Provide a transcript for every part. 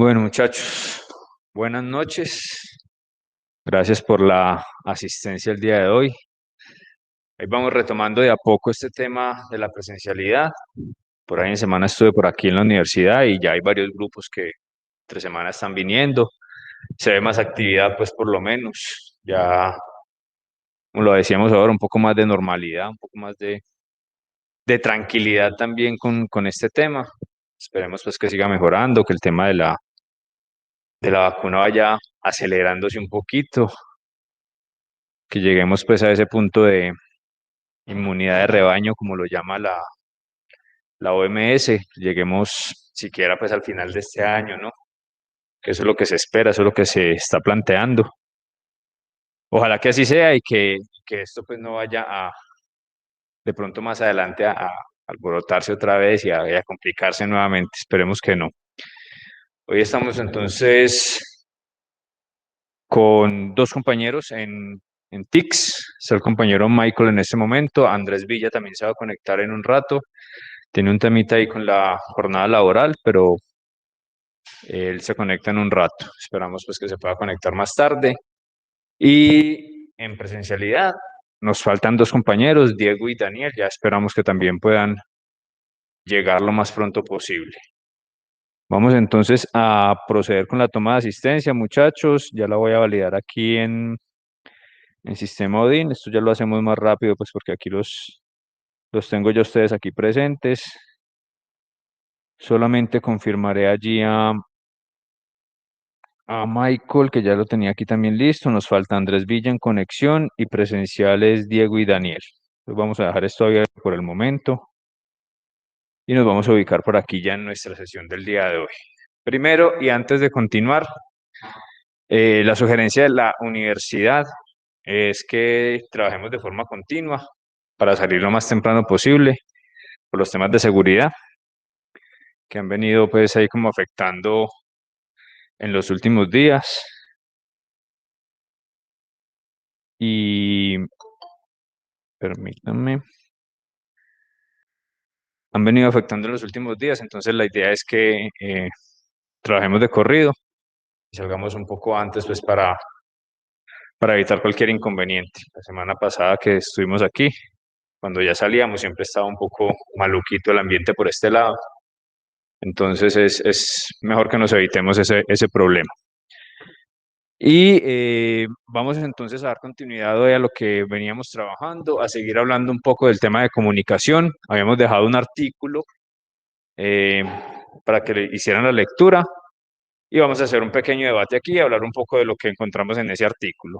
Bueno, muchachos, buenas noches. Gracias por la asistencia el día de hoy. Ahí vamos retomando de a poco este tema de la presencialidad. Por ahí en semana estuve por aquí en la universidad y ya hay varios grupos que entre semana están viniendo. Se ve más actividad, pues por lo menos. Ya, como lo decíamos ahora, un poco más de normalidad, un poco más de tranquilidad también con este tema. Esperemos pues que siga mejorando, que el tema de la vacuna vaya acelerándose un poquito, que lleguemos pues a ese punto de inmunidad de rebaño, como lo llama la OMS, lleguemos siquiera pues al final de este año, ¿no? Que eso es lo que se espera, eso es lo que se está planteando. Ojalá que así sea y que esto pues no vaya a, de pronto más adelante a alborotarse otra vez y a complicarse nuevamente. Esperemos que no. Hoy estamos entonces con dos compañeros en TICS. Está el compañero Michael en este momento. Andrés Villa también se va a conectar en un rato. Tiene un temita ahí con la jornada laboral, pero él se conecta en un rato. Esperamos pues que se pueda conectar más tarde. Y en presencialidad nos faltan dos compañeros, Diego y Daniel. Ya esperamos que también puedan llegar lo más pronto posible. Vamos entonces a proceder con la toma de asistencia, muchachos. Ya la voy a validar aquí en sistema Odin. Esto ya lo hacemos más rápido, pues porque aquí los tengo yo a ustedes aquí presentes. Solamente confirmaré allí a Michael, que ya lo tenía aquí también listo. Nos falta Andrés Villa en conexión y presenciales Diego y Daniel. Entonces vamos a dejar esto abierto por el momento y nos vamos a ubicar por aquí ya en nuestra sesión del día de hoy. Primero, y antes de continuar, la sugerencia de la universidad es que trabajemos de forma continua para salir lo más temprano posible por los temas de seguridad que han venido pues ahí como afectando en los últimos días. Y permítanme, han venido afectando en los últimos días, entonces la idea es que trabajemos de corrido y salgamos un poco antes pues para evitar cualquier inconveniente. La semana pasada que estuvimos aquí, cuando ya salíamos, siempre estaba un poco maluquito el ambiente por este lado. Entonces es mejor que nos evitemos ese problema. Y vamos entonces a dar continuidad hoy a lo que veníamos trabajando, a seguir hablando un poco del tema de comunicación. Habíamos dejado un artículo eh, para que le hicieran la lectura y vamos a hacer un pequeño debate aquí y hablar un poco de lo que encontramos en ese artículo.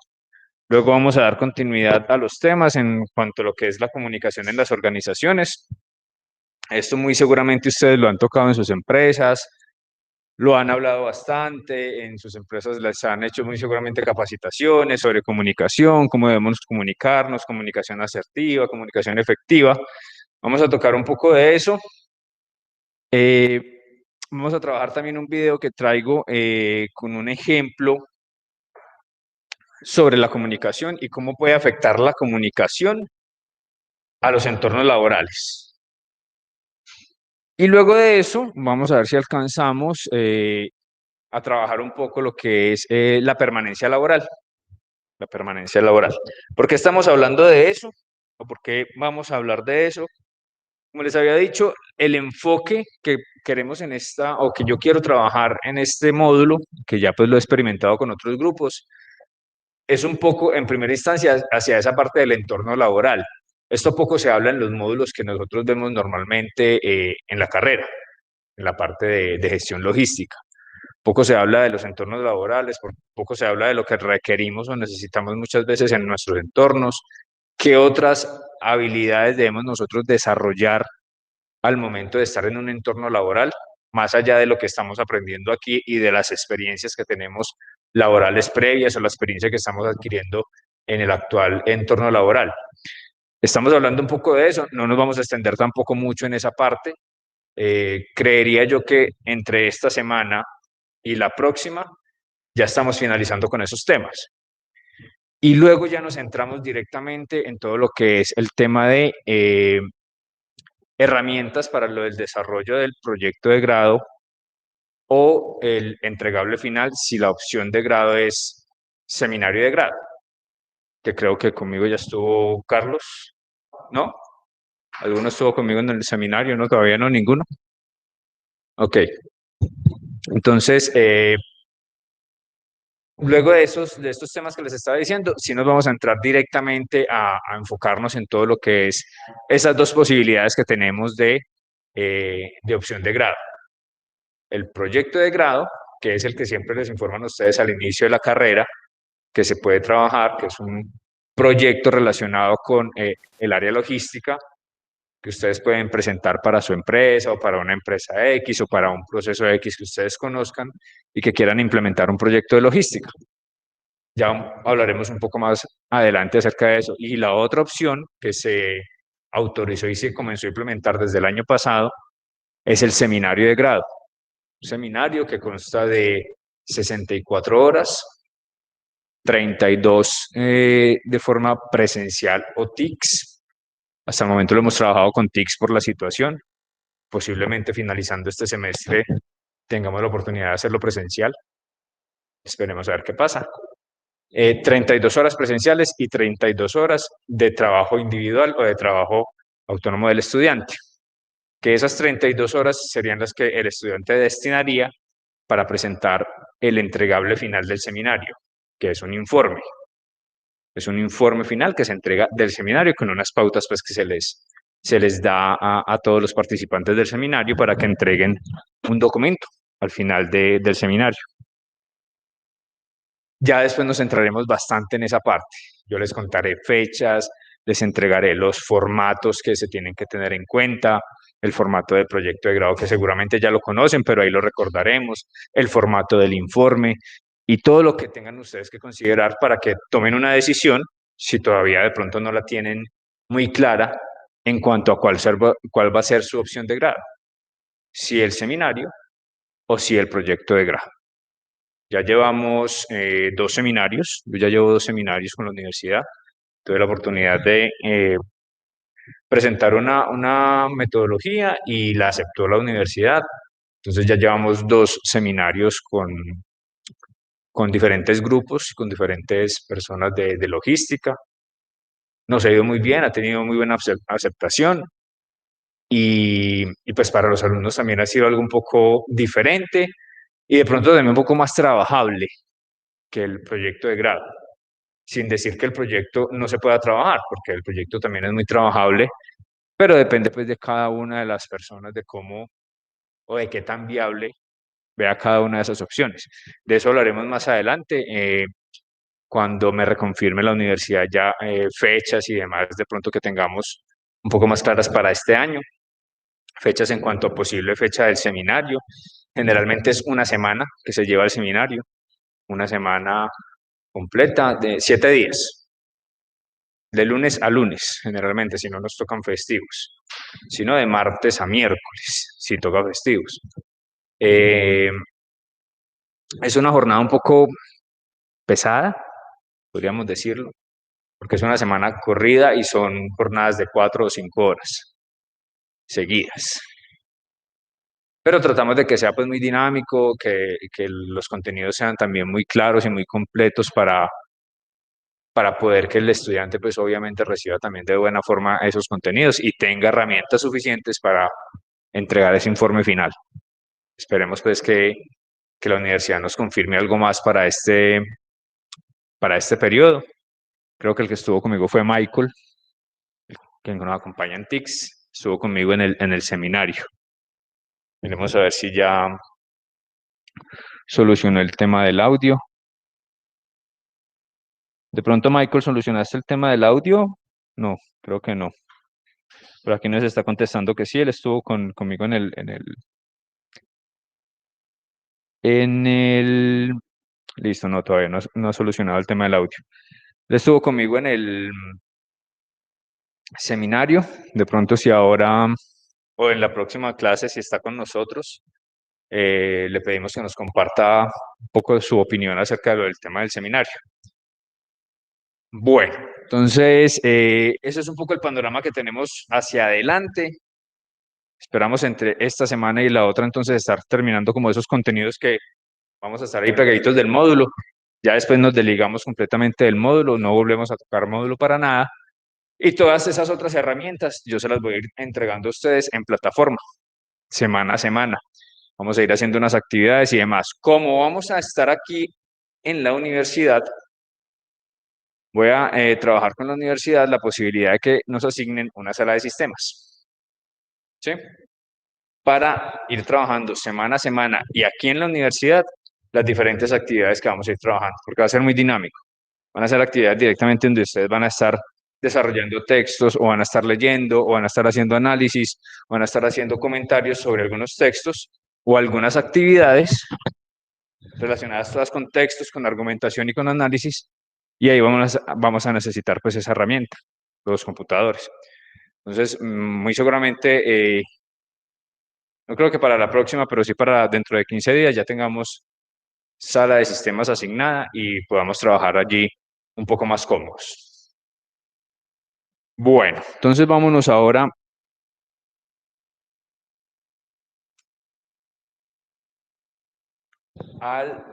Luego vamos a dar continuidad a los temas en cuanto a lo que es la comunicación en las organizaciones. Esto muy seguramente ustedes lo han tocado en sus empresas, lo han hablado bastante, en sus empresas les han hecho muy seguramente capacitaciones sobre comunicación, cómo debemos comunicarnos, comunicación asertiva, comunicación efectiva. Vamos a tocar un poco de eso. Eh, Vamos a trabajar también un video que traigo con un ejemplo sobre la comunicación y cómo puede afectar la comunicación a los entornos laborales. Y luego de eso, vamos a ver si alcanzamos a trabajar un poco lo que es la permanencia laboral. La permanencia laboral. ¿Por qué estamos hablando de eso? ¿O por qué vamos a hablar de eso? Como les había dicho, el enfoque que queremos en esta, o que yo quiero trabajar en este módulo, que ya pues lo he experimentado con otros grupos, es un poco, en primera instancia, hacia esa parte del entorno laboral. Esto poco se habla en los módulos que nosotros vemos normalmente en la carrera, en la parte de gestión logística. Poco se habla de los entornos laborales, poco se habla de lo que requerimos o necesitamos muchas veces en nuestros entornos, qué otras habilidades debemos nosotros desarrollar al momento de estar en un entorno laboral, más allá de lo que estamos aprendiendo aquí y de las experiencias que tenemos laborales previas o la experiencia que estamos adquiriendo en el actual entorno laboral. Estamos hablando un poco de eso, no nos vamos a extender tampoco mucho en esa parte. Creería yo que entre esta semana y la próxima ya estamos finalizando con esos temas. Y luego ya nos centramos directamente en todo lo que es el tema de herramientas para lo del desarrollo del proyecto de grado o el entregable final si la opción de grado es seminario de grado, que creo que conmigo ya estuvo Carlos, ¿no? ¿Alguno estuvo conmigo en el seminario? No, todavía no, ninguno. Ok, entonces, luego de estos temas que les estaba diciendo, sí nos vamos a entrar directamente a enfocarnos en todo lo que es esas dos posibilidades que tenemos de opción de grado. El proyecto de grado, que es el que siempre les informan a ustedes al inicio de la carrera, que se puede trabajar, que es un proyecto relacionado con el área logística, que ustedes pueden presentar para su empresa o para una empresa X o para un proceso X que ustedes conozcan y que quieran implementar un proyecto de logística. Ya hablaremos un poco más adelante acerca de eso. Y la otra opción que se autorizó y se comenzó a implementar desde el año pasado es el seminario de grado. Un seminario que consta de 64 horas, 32 de forma presencial o TICS. Hasta el momento lo hemos trabajado con TICS por la situación. Posiblemente finalizando este semestre tengamos la oportunidad de hacerlo presencial. Esperemos a ver qué pasa. 32 horas presenciales y 32 horas de trabajo individual o de trabajo autónomo del estudiante, que esas 32 horas serían las que el estudiante destinaría para presentar el entregable final del seminario, que es un informe. Es un informe final que se entrega del seminario con unas pautas pues, que se les da a todos los participantes del seminario para que entreguen un documento al final del seminario. Ya después nos centraremos bastante en esa parte. Yo les contaré fechas, les entregaré los formatos que se tienen que tener en cuenta, el formato del proyecto de grado que seguramente ya lo conocen, pero ahí lo recordaremos, el formato del informe y todo lo que tengan ustedes que considerar para que tomen una decisión si todavía de pronto no la tienen muy clara en cuanto a cuál va a ser su opción de grado, si el seminario o si el proyecto de grado. Ya llevamos 2 seminarios, yo ya llevo 2 seminarios con la universidad. Tuve la oportunidad de presentar una metodología y la aceptó la universidad. Entonces ya llevamos 2 seminarios con diferentes grupos, con diferentes personas de logística. Nos ha ido muy bien, ha tenido muy buena aceptación y pues para los alumnos también ha sido algo un poco diferente y de pronto también un poco más trabajable que el proyecto de grado. Sin decir que el proyecto no se pueda trabajar, porque el proyecto también es muy trabajable, pero depende pues de cada una de las personas de cómo o de qué tan viable vea cada una de esas opciones. De eso hablaremos más adelante, cuando me reconfirme la universidad ya fechas y demás, de pronto que tengamos un poco más claras para este año, fechas en cuanto a posible fecha del seminario. Generalmente es una semana que se lleva el seminario, una semana completa de 7 días. De lunes a lunes, generalmente, si no nos tocan festivos, sino de martes a miércoles, si toca festivos. Eh, es una jornada un poco pesada, podríamos decirlo, porque es una semana corrida y son jornadas de 4 o 5 horas seguidas. Pero tratamos de que sea pues muy dinámico, que los contenidos sean también muy claros y muy completos para poder que el estudiante pues obviamente reciba también de buena forma esos contenidos y tenga herramientas suficientes para entregar ese informe final. Esperemos pues que la universidad nos confirme algo más para este periodo. Creo que el que estuvo conmigo fue Michael, que nos acompaña en TICS, estuvo conmigo en el seminario. Veremos a ver si ya solucionó el tema del audio. De pronto, Michael, ¿solucionaste el tema del audio? No, creo que no. Por aquí nos está contestando que sí, él estuvo conmigo en el, listo, no, todavía no ha solucionado el tema del audio. Él estuvo conmigo en el seminario, de pronto si ahora o en la próxima clase, si está con nosotros, le pedimos que nos comparta un poco de su opinión acerca de lo del tema del seminario. Bueno, entonces, ese es un poco el panorama que tenemos hacia adelante. Esperamos entre esta semana y la otra entonces estar terminando como esos contenidos que vamos a estar ahí pegaditos del módulo. Ya después nos desligamos completamente del módulo, no volvemos a tocar módulo para nada. Y todas esas otras herramientas yo se las voy a ir entregando a ustedes en plataforma, semana a semana. Vamos a ir haciendo unas actividades y demás. Como vamos a estar aquí en la universidad, voy a trabajar con la universidad la posibilidad de que nos asignen una sala de sistemas, ¿sí? Para ir trabajando semana a semana y aquí en la universidad las diferentes actividades que vamos a ir trabajando, porque va a ser muy dinámico. Van a ser actividades directamente donde ustedes van a estar desarrollando textos o van a estar leyendo o van a estar haciendo análisis, o van a estar haciendo comentarios sobre algunos textos o algunas actividades relacionadas todas con textos, con argumentación y con análisis. Y ahí vamos a necesitar pues esa herramienta, los computadores. Entonces, muy seguramente, no creo que para la próxima, pero sí para dentro de 15 días ya tengamos sala de sistemas asignada y podamos trabajar allí un poco más cómodos. Bueno, entonces vámonos ahora al...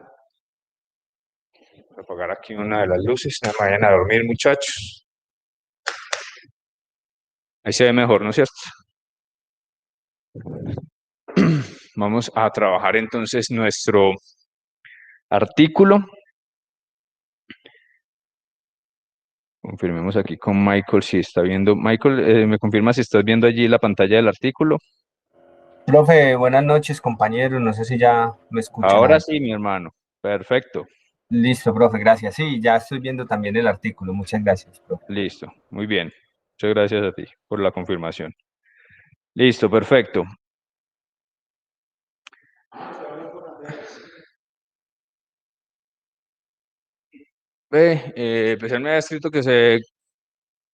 Voy a apagar aquí una de las luces, no vayan a dormir muchachos. Ahí se ve mejor, ¿no es cierto? Vamos a trabajar entonces nuestro artículo. Confirmemos aquí con Michael si está viendo. Michael, ¿me confirma si estás viendo allí la pantalla del artículo? Profe, buenas noches, compañeros. No sé si ya me escuchan Ahora ahí. sí, mi hermano. Perfecto. Listo, profe, gracias. Sí, ya estoy viendo también el artículo. Muchas gracias, profe. Listo. Muy bien. Muchas gracias a ti por la confirmación. Listo, perfecto. Pues él me ha escrito que se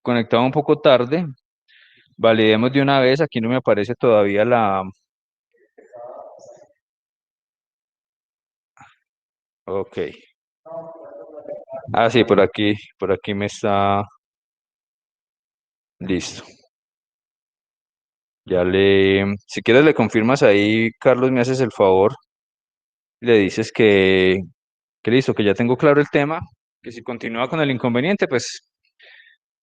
conectaba un poco tarde. Validemos de una vez. Aquí no me aparece todavía la... Ok. Ah, sí, por aquí me está... Listo. Ya le... Si quieres le confirmas ahí, Carlos, me haces el favor. Le dices que listo, que ya tengo claro el tema, que si continúa con el inconveniente, pues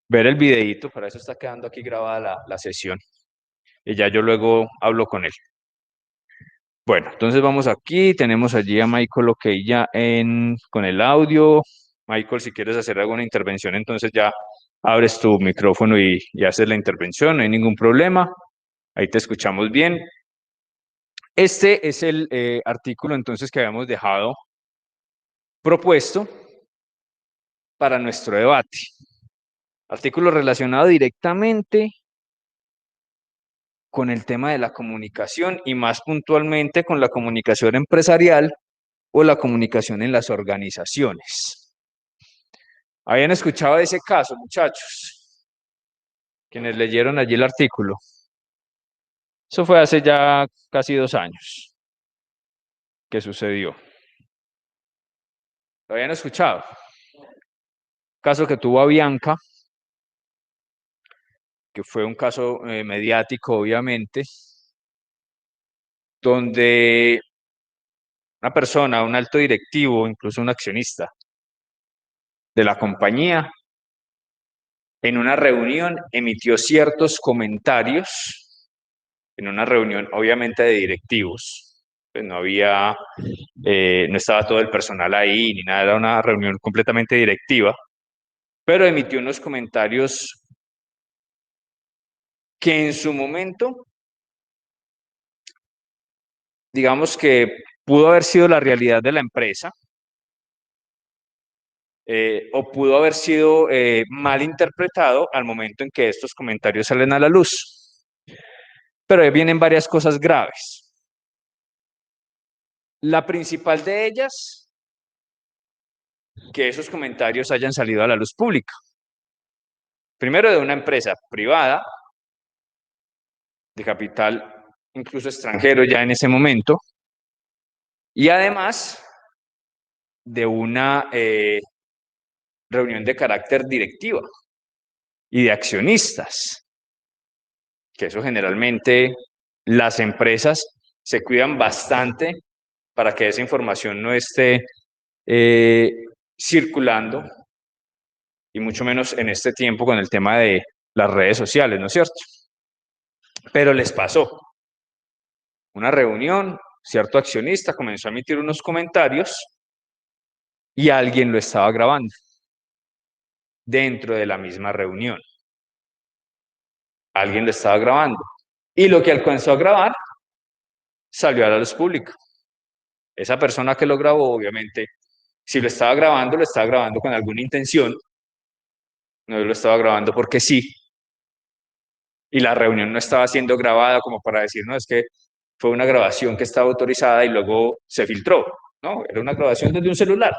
ver el videíto, para eso está quedando aquí grabada la sesión. Y ya yo luego hablo con él. Bueno, entonces vamos aquí, tenemos allí a Michael, ok, ya con el audio. Michael, si quieres hacer alguna intervención, entonces ya abres tu micrófono y haces la intervención, no hay ningún problema. Ahí te escuchamos bien. Este es el artículo entonces que habíamos dejado propuesto para nuestro debate. Artículo relacionado directamente con el tema de la comunicación y más puntualmente con la comunicación empresarial o la comunicación en las organizaciones. ¿Habían escuchado de ese caso, muchachos? Quienes leyeron allí el artículo. Eso fue hace ya casi 2 años que sucedió. ¿Lo habían escuchado? Caso que tuvo a Bianca, que fue un caso mediático, obviamente, donde una persona, un alto directivo, incluso un accionista de la compañía, en una reunión emitió ciertos comentarios, en una reunión obviamente de directivos, pues no había, no estaba todo el personal ahí ni nada, era una reunión completamente directiva, pero emitió unos comentarios que en su momento, digamos que pudo haber sido la realidad de la empresa, o pudo haber sido mal interpretado al momento en que estos comentarios salen a la luz. Pero ahí vienen varias cosas graves. La principal de ellas, que esos comentarios hayan salido a la luz pública. Primero de una empresa privada, de capital incluso extranjero ya en ese momento, y además de una reunión de carácter directiva y de accionistas, que eso generalmente las empresas se cuidan bastante para que esa información no esté eh, circulando, y mucho menos en este tiempo con el tema de las redes sociales, ¿no es cierto? Pero les pasó una reunión, cierto accionista comenzó a emitir unos comentarios y alguien lo estaba grabando dentro de la misma reunión. Alguien lo estaba grabando. Y lo que alcanzó a grabar salió a la luz pública. Esa persona que lo grabó, obviamente, si lo estaba grabando con alguna intención, no lo estaba grabando porque sí, y la reunión no estaba siendo grabada como para decir, no, es que fue una grabación que estaba autorizada y luego se filtró, ¿no? Era una grabación desde un celular.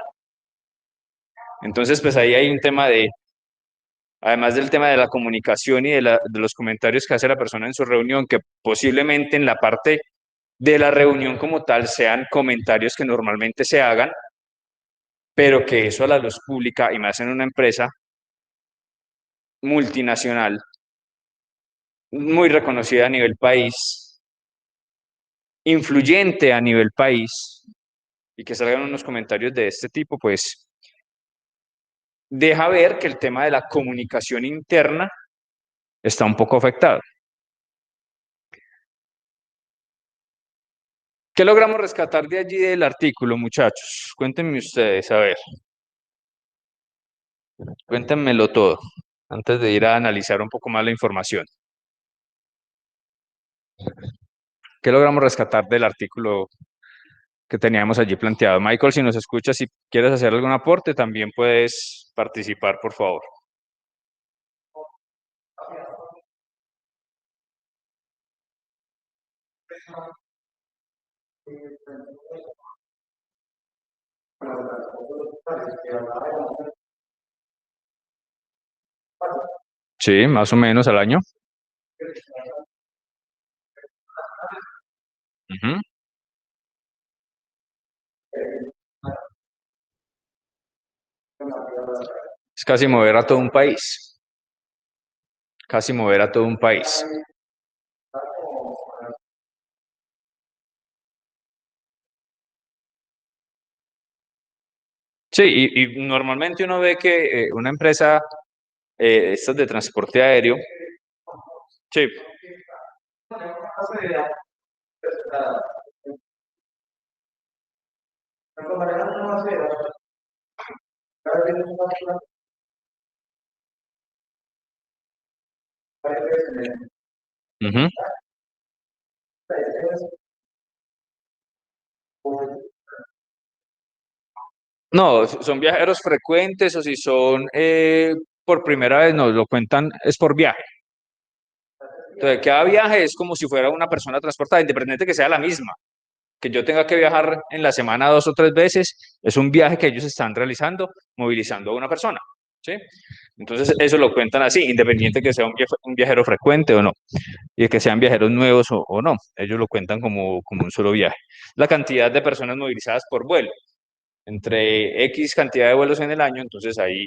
Entonces, pues ahí hay un tema de, además del tema de la comunicación y de los comentarios que hace la persona en su reunión, que posiblemente en la parte de la reunión como tal sean comentarios que normalmente se hagan, pero que eso a la luz pública y más en una empresa multinacional muy reconocida a nivel país, influyente a nivel país, y que salgan unos comentarios de este tipo, pues deja ver que el tema de la comunicación interna está un poco afectado. ¿Qué logramos rescatar de allí del artículo, muchachos? Cuéntenme ustedes, a ver, cuéntenmelo todo, antes de ir a analizar un poco más la información. ¿Qué logramos rescatar del artículo que teníamos allí planteado? Michael, si nos escuchas, si quieres hacer algún aporte, también puedes participar, por favor. Sí, más o menos al año. Ujú. Es casi mover a todo un país, casi mover a todo un país. Sí, y normalmente uno ve que una empresa, estas de transporte aéreo, sí, ujú. No, si son viajeros frecuentes o si son por primera vez, nos lo cuentan, es por viaje. Entonces, cada viaje es como si fuera una persona transportada, independiente que sea la misma. Que yo tenga que viajar en la semana 2 o 3 veces, es un viaje que ellos están realizando, movilizando a una persona, ¿sí? Entonces, eso lo cuentan así, independiente que sea un viajero frecuente o no, y que sean viajeros nuevos o no, ellos lo cuentan como un solo viaje. La cantidad de personas movilizadas por vuelo, entre X cantidad de vuelos en el año, entonces ahí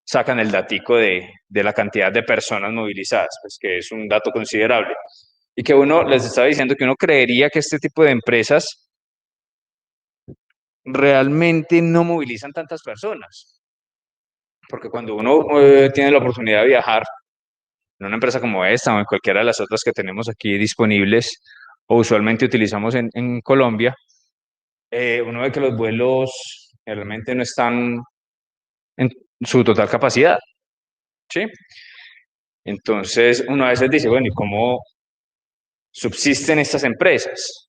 sacan el datico de la cantidad de personas movilizadas, pues que es un dato considerable. Y que uno les estaba diciendo que uno creería que este tipo de empresas realmente no movilizan tantas personas, porque cuando uno tiene la oportunidad de viajar en una empresa como esta o en cualquiera de las otras que tenemos aquí disponibles o usualmente utilizamos en Colombia, uno ve que los vuelos realmente no están en su total capacidad, ¿sí? Entonces uno a veces dice, bueno, ¿y cómo subsisten estas empresas?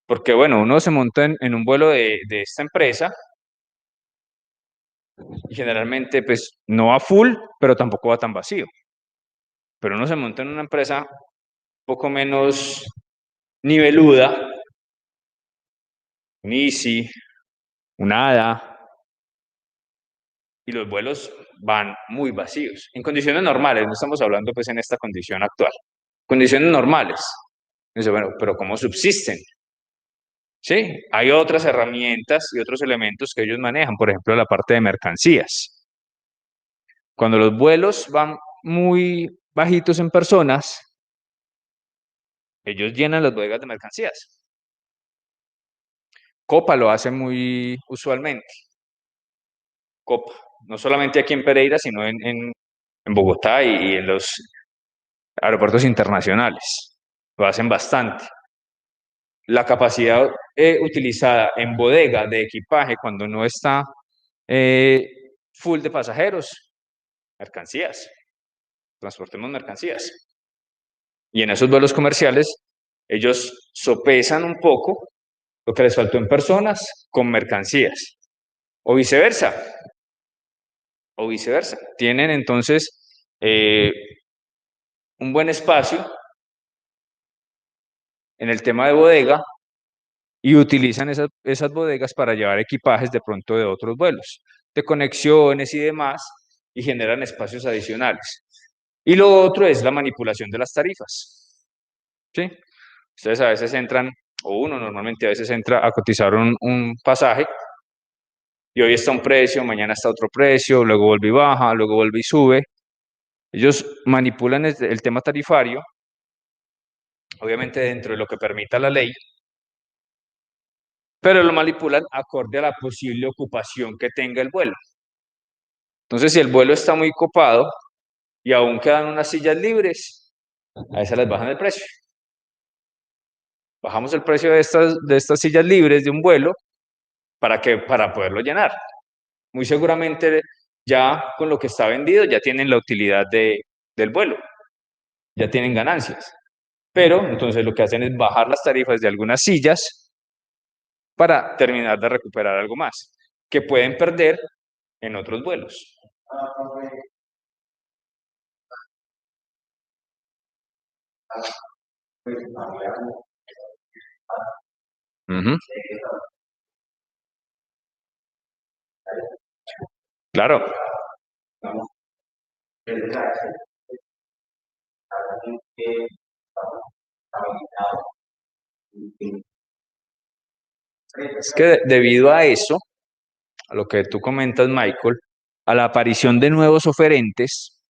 Porque bueno, uno se monta en un vuelo de esta empresa y generalmente pues no va full, pero tampoco va tan vacío. Pero uno se monta en una empresa un poco menos niveluda, un Easy, un ADA, y los vuelos van muy vacíos. En condiciones normales, no estamos hablando pues en esta condición actual. Condiciones normales. Dice, bueno, pero ¿cómo subsisten? Sí, hay otras herramientas y otros elementos que ellos manejan, por ejemplo, la parte de mercancías. Cuando los vuelos van muy bajitos en personas, Ellos llenan las bodegas de mercancías. Copa lo hace muy usualmente. Copa, no solamente aquí en Pereira, sino en Bogotá y en los aeropuertos internacionales. Lo hacen bastante. La capacidad utilizada en bodega de equipaje cuando no está eh, full de pasajeros, mercancías, transportemos mercancías. Y en esos vuelos comerciales, ellos sopesan un poco lo que les faltó en personas con mercancías, o viceversa, o viceversa. Tienen entonces un buen espacio en el tema de bodega y utilizan esas bodegas para llevar equipajes de pronto de otros vuelos, de conexiones y demás, y generan espacios adicionales. Y lo otro es la manipulación de las tarifas. ¿Sí? Ustedes a veces entran, o uno normalmente a veces entra a cotizar un pasaje, y hoy está un precio, mañana está otro precio, luego vuelve y baja, luego vuelve y sube. Ellos manipulan el tema tarifario, obviamente dentro de lo que permita la ley, pero lo manipulan acorde a la posible ocupación que tenga el vuelo. Entonces, si el vuelo está muy copado y aún quedan unas sillas libres, a esas les bajan el precio. Bajamos el precio de estas sillas libres de un vuelo para poderlo llenar. Muy seguramente ya con lo que está vendido ya tienen la utilidad del vuelo, ya tienen ganancias. Pero entonces lo que hacen es bajar las tarifas de algunas sillas para terminar de recuperar algo más, que pueden perder en otros vuelos. Ujú, claro, es que debido a eso, a lo que tú comentas, Michael, a la aparición de nuevos oferentes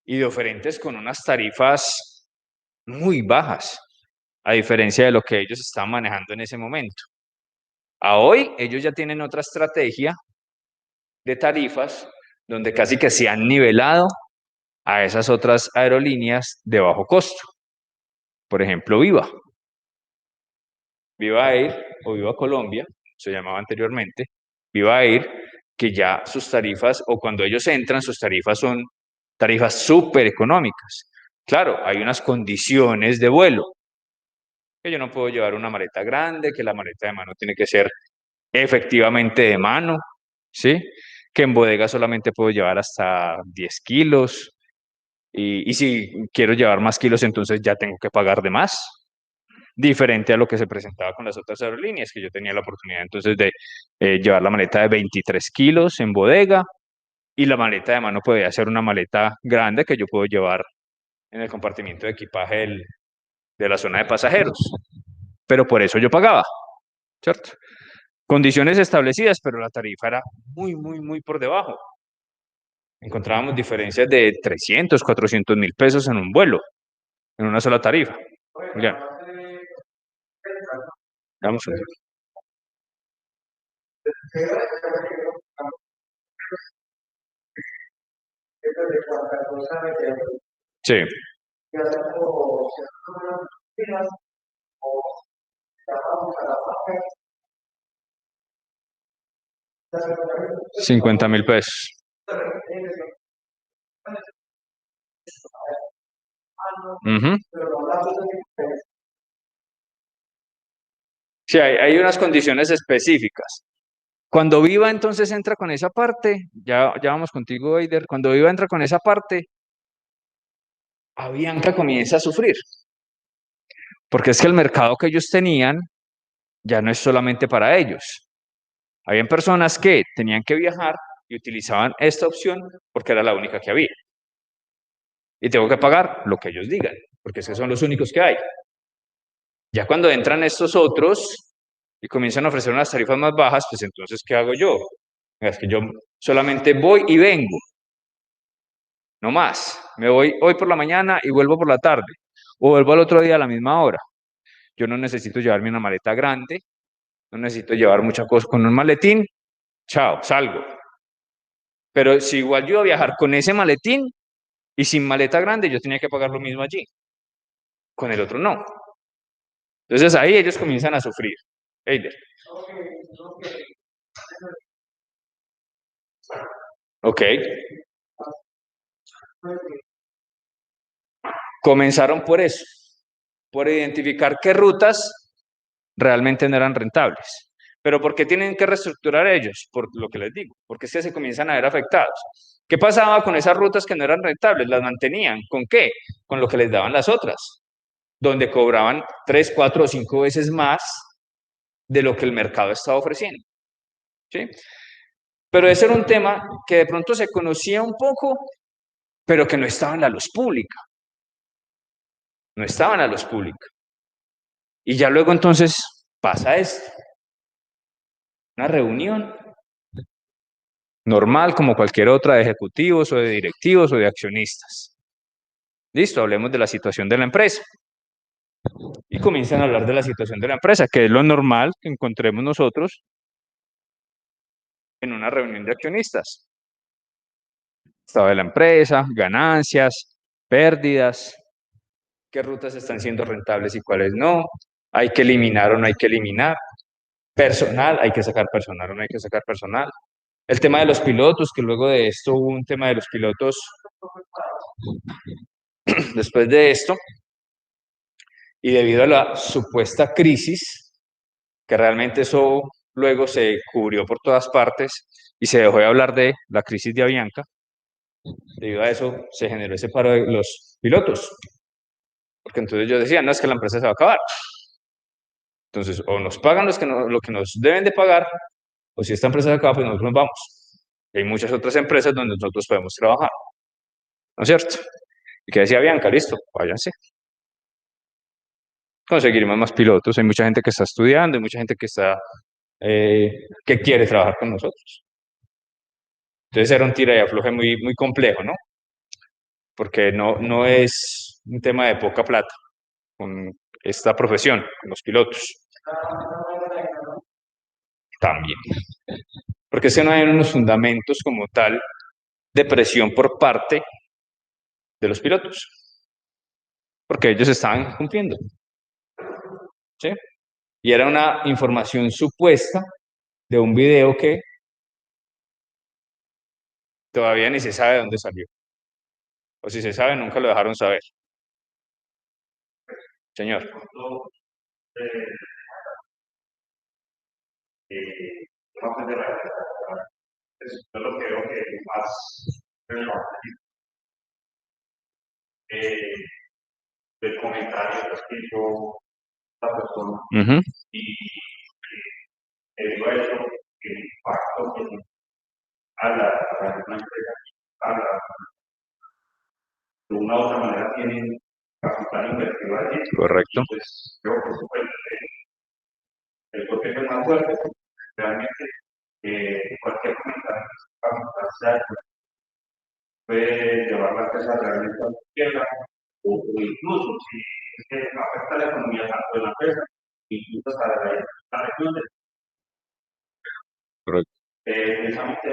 y de oferentes con unas tarifas muy bajas, a diferencia de lo que ellos estaban manejando en ese momento. A hoy ellos ya tienen otra estrategia de tarifas donde casi que se han nivelado a esas otras aerolíneas de bajo costo. Por ejemplo, Viva. Viva Air o Viva Colombia, se llamaba anteriormente, Viva Air, que ya sus tarifas, o cuando ellos entran, sus tarifas son tarifas súper económicas. Claro, hay unas condiciones de vuelo, que yo no puedo llevar una maleta grande, que la maleta de mano tiene que ser efectivamente de mano, ¿sí? Que en bodega solamente puedo llevar hasta 10 kilos, y si quiero llevar más kilos, entonces ya tengo que pagar de más, diferente a lo que se presentaba con las otras aerolíneas, que yo tenía la oportunidad entonces de llevar la maleta de 23 kilos en bodega, y la maleta de mano podía ser una maleta grande que yo puedo llevar en el compartimiento de equipaje de la zona de pasajeros. Pero por eso yo pagaba, ¿cierto? Condiciones establecidas, pero la tarifa era muy, muy, muy por debajo. Encontrábamos diferencias de 300, 400.000 pesos en un vuelo, en una sola tarifa. Ya, vamos a ver. Sí, 50.000 pesos. Ujú. Sí, hay unas condiciones específicas. Cuando Viva entonces entra con esa parte, ya vamos contigo, Eider, cuando Viva entra con esa parte, Avianca comienza a sufrir, porque es que el mercado que ellos tenían ya no es solamente para ellos. Habían personas que tenían que viajar y utilizaban esta opción porque era la única que había. Y tengo que pagar lo que ellos digan, porque es que son los únicos que hay. Ya cuando entran estos otros y comienzan a ofrecer unas tarifas más bajas, pues entonces, ¿qué hago yo? Es que yo solamente voy y vengo, no más. Me voy hoy por la mañana y vuelvo por la tarde. o vuelvo al otro día a la misma hora. Yo no necesito llevarme una maleta grande, no necesito llevar muchas cosas con un maletín, chao, salgo. Pero si igual yo iba a viajar con ese maletín y sin maleta grande, yo tenía que pagar lo mismo allí, con el otro no. Entonces ahí ellos comienzan a sufrir. Eider. Ok. Comenzaron por eso, por identificar qué rutas realmente no eran rentables. Pero ¿por qué tienen que reestructurar ellos? Por lo que les digo, porque es que se comienzan a ver afectados. ¿Qué pasaba con esas rutas que no eran rentables? Las mantenían. ¿Con qué? Con lo que les daban las otras, donde cobraban 3, 4 o 5 veces más de lo que el mercado estaba ofreciendo. ¿Sí? Pero ese era un tema que de pronto se conocía un poco, pero que no estaba en la luz pública. No estaba en la luz pública. Y ya luego entonces pasa esto. Una reunión normal como cualquier otra de ejecutivos o de directivos o de accionistas. Listo, hablemos de la situación de la empresa. Y comienzan a hablar de la situación de la empresa, que es lo normal que encontremos nosotros en una reunión de accionistas. Estado de la empresa, ganancias, pérdidas, qué rutas están siendo rentables y cuáles no, hay que eliminar o no hay que eliminar, personal, hay que sacar personal o no hay que sacar personal. El tema de los pilotos, que luego de esto hubo un tema de los pilotos después de esto, y debido a la supuesta crisis, que realmente eso luego se cubrió por todas partes y se dejó de hablar de la crisis de Avianca, debido a eso se generó ese paro de los pilotos, porque entonces yo decía, no, es que la empresa se va a acabar. Entonces, o nos pagan lo que nos deben de pagar, o si esta empresa se acaba, pues nosotros nos vamos. Y hay muchas otras empresas donde nosotros podemos trabajar, ¿no es cierto? Y que decía Bianca, listo, váyanse. Conseguiremos más pilotos, hay mucha gente que está estudiando, hay mucha gente que quiere trabajar con nosotros. Entonces era un tira y afloje muy complejo, ¿no? Porque no es un tema de poca plata con esta profesión, con los pilotos. También. Porque es que no hay unos fundamentos como tal de presión por parte de los pilotos. Porque ellos estaban cumpliendo. ¿Sí? Y era una información supuesta de un video que todavía ni se sabe de dónde salió. O si se sabe, nunca lo dejaron saber. Señor. Yo lo creo que es más eh, del comentario que hizo la persona. Y debido a eso, el impacto que a la empresa, a la, de una u otra manera tienen capital invertido allí. Correcto. Pues creo que eso fue el golpe que es más fuerte. Realmente, cualquier comentario que puede llevar la empresa realmente a la izquierda, o incluso si es que afecta la economía tanto de la empresa, incluso hasta la región. Correcto. Precisamente,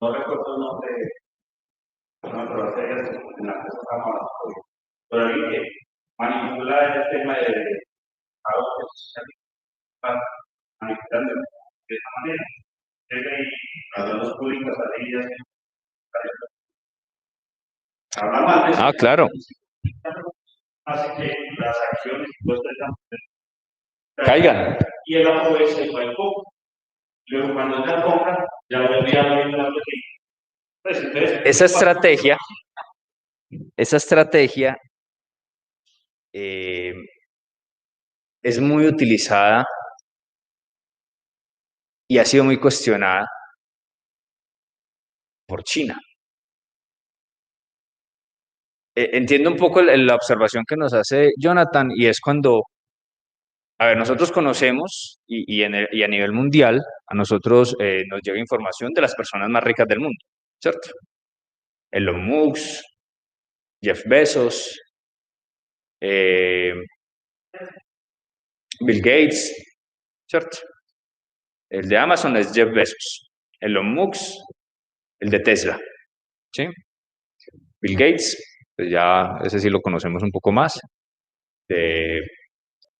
no recuerdo el nombre de una procedencia en la que estamos hablando, pero alguien que manipula el tema de algo que se está manipulando de esa manera. Las dos públicas a ellas hablan mal de eso. Ah, claro. Hace que las acciones caigan. Y el aprovecha y va el poco. Luego cuando ya compra, ya vuelve a ver la esa estrategia es muy utilizada y ha sido muy cuestionada por China. Entiendo un poco la observación que nos hace Jonathan y es cuando, a ver, nosotros conocemos y a nivel mundial, a nosotros nos llega información de las personas más ricas del mundo, ¿cierto? Elon Musk, Jeff Bezos, eh, Bill Gates, ¿cierto? El de Amazon es Jeff Bezos. Elon Musk, el de Tesla, ¿sí? Bill Gates, pues ya ese sí lo conocemos un poco más, de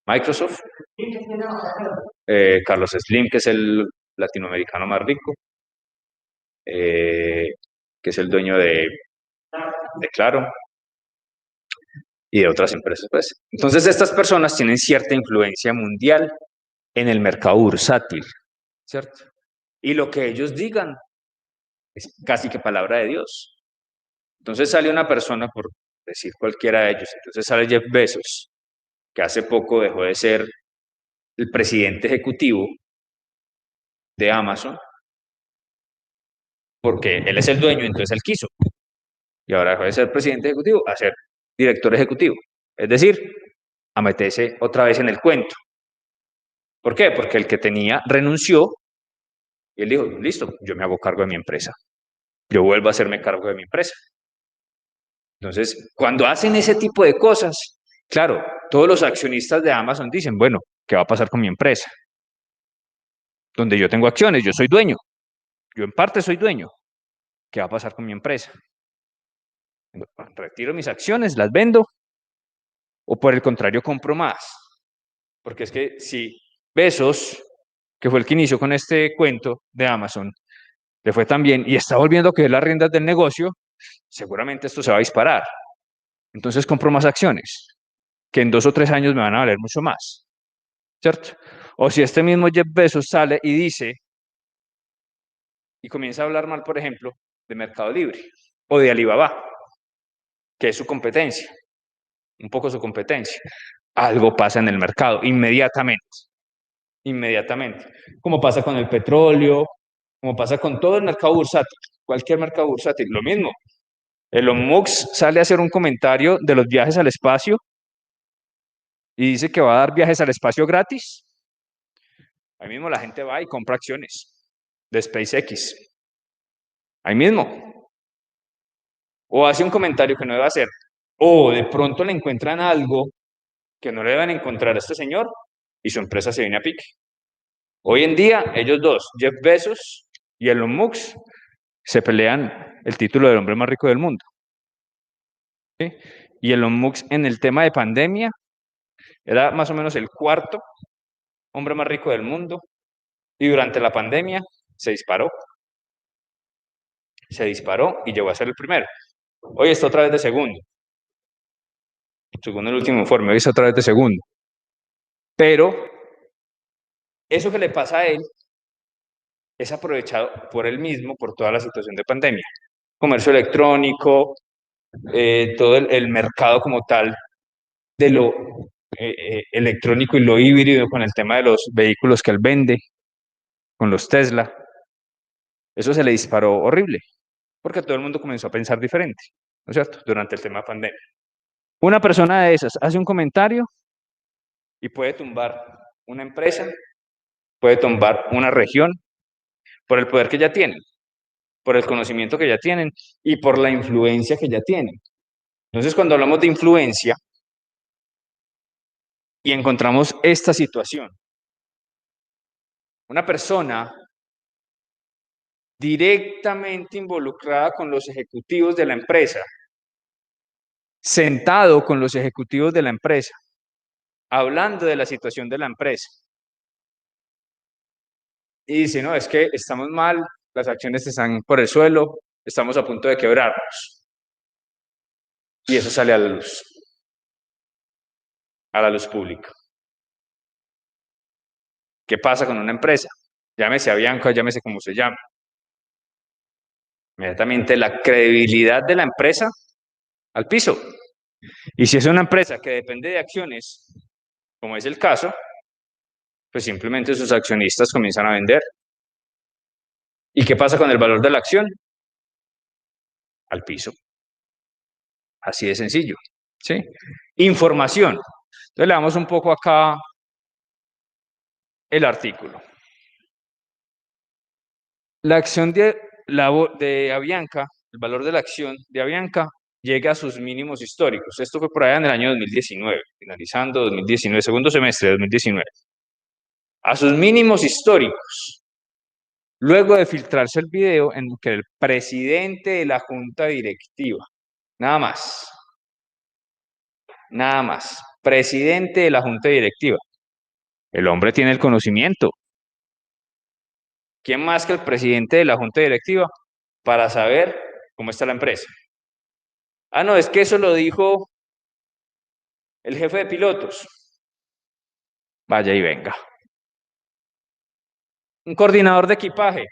Microsoft. Carlos Slim, que es el latinoamericano más rico, eh, que es el dueño de Claro y de otras empresas, pues. Entonces, estas personas tienen cierta influencia mundial en el mercado bursátil, ¿cierto? Y lo que ellos digan es casi que palabra de Dios. Entonces sale una persona, por decir cualquiera de ellos, entonces sale Jeff Bezos, que hace poco dejó de ser el presidente ejecutivo de Amazon, porque él es el dueño, entonces él quiso, y ahora dejó de ser presidente ejecutivo a ser director ejecutivo. Es decir, a meterse otra vez en el cuento. ¿Por qué? Porque el que tenía renunció y él dijo, listo, yo me hago cargo de mi empresa. Yo vuelvo a hacerme cargo de mi empresa. Entonces, cuando hacen ese tipo de cosas, claro, todos los accionistas de Amazon dicen, bueno, ¿qué va a pasar con mi empresa? Donde yo tengo acciones, yo soy dueño, yo en parte soy dueño. ¿Qué va a pasar con mi empresa? ¿Retiro mis acciones, las vendo o por el contrario compro más? Porque es que si Bezos, que fue el que inició con este cuento de Amazon, le fue tan bien y está volviendo a coger las riendas del negocio, seguramente esto se va a disparar. Entonces compro más acciones, que en 2 o 3 años me van a valer mucho más, ¿cierto? O si este mismo Jeff Bezos sale y dice, y comienza a hablar mal, por ejemplo, de Mercado Libre o de Alibaba, que es su competencia, un poco su competencia, algo pasa en el mercado inmediatamente, inmediatamente, como pasa con el petróleo, como pasa con todo el mercado bursátil, cualquier mercado bursátil, lo mismo. Elon Musk sale a hacer un comentario de los viajes al espacio y dice que va a dar viajes al espacio gratis. Ahí mismo la gente va y compra acciones de SpaceX. Ahí mismo. O hace un comentario que no debe hacer. O de pronto le encuentran algo que no le deben encontrar a este señor y su empresa se viene a pique. Hoy en día, ellos dos, Jeff Bezos y Elon Musk, se pelean el título del hombre más rico del mundo. ¿Sí? Y Elon Musk en el tema de pandemia era más o menos el cuarto hombre más rico del mundo y durante la pandemia se disparó y llegó a ser el primero. Hoy está otra vez de segundo, según el último informe, hoy está otra vez de segundo. Pero eso que le pasa a él es aprovechado por él mismo por toda la situación de pandemia. Comercio electrónico, todo el mercado como tal de lo electrónico y lo híbrido con el tema de los vehículos que él vende, con los Tesla. Eso se le disparó horrible, porque todo el mundo comenzó a pensar diferente, ¿no es cierto? Durante el tema de pandemia. Una persona de esas hace un comentario y puede tumbar una empresa, puede tumbar una región por el poder que ya tienen, por el conocimiento que ya tienen y por la influencia que ya tienen. Entonces, cuando hablamos de influencia y encontramos esta situación, una persona directamente involucrada con los ejecutivos de la empresa, sentado con los ejecutivos de la empresa, hablando de la situación de la empresa, y dice, no, es que estamos mal, las acciones están por el suelo, estamos a punto de quebrarnos. Y eso sale a la luz pública. ¿Qué pasa con una empresa? Llámese Avianca, llámese como se llame. Inmediatamente la credibilidad de la empresa al piso. Y si es una empresa que depende de acciones, como es el caso, pues simplemente sus accionistas comienzan a vender. ¿Y qué pasa con el valor de la acción? Al piso. Así de sencillo. ¿Sí? Información. Entonces le damos un poco acá el artículo. La acción de Avianca, el valor de la acción de Avianca llegue a sus mínimos históricos. Esto fue por allá en el año 2019, finalizando 2019, segundo semestre de 2019. A sus mínimos históricos, luego de filtrarse el video en que el presidente de la junta directiva, nada más, nada más, presidente de la junta directiva, el hombre tiene el conocimiento. ¿Quién más que el presidente de la junta directiva para saber cómo está la empresa? Ah, no, es que eso lo dijo el jefe de pilotos. Vaya y venga. Un coordinador de equipaje.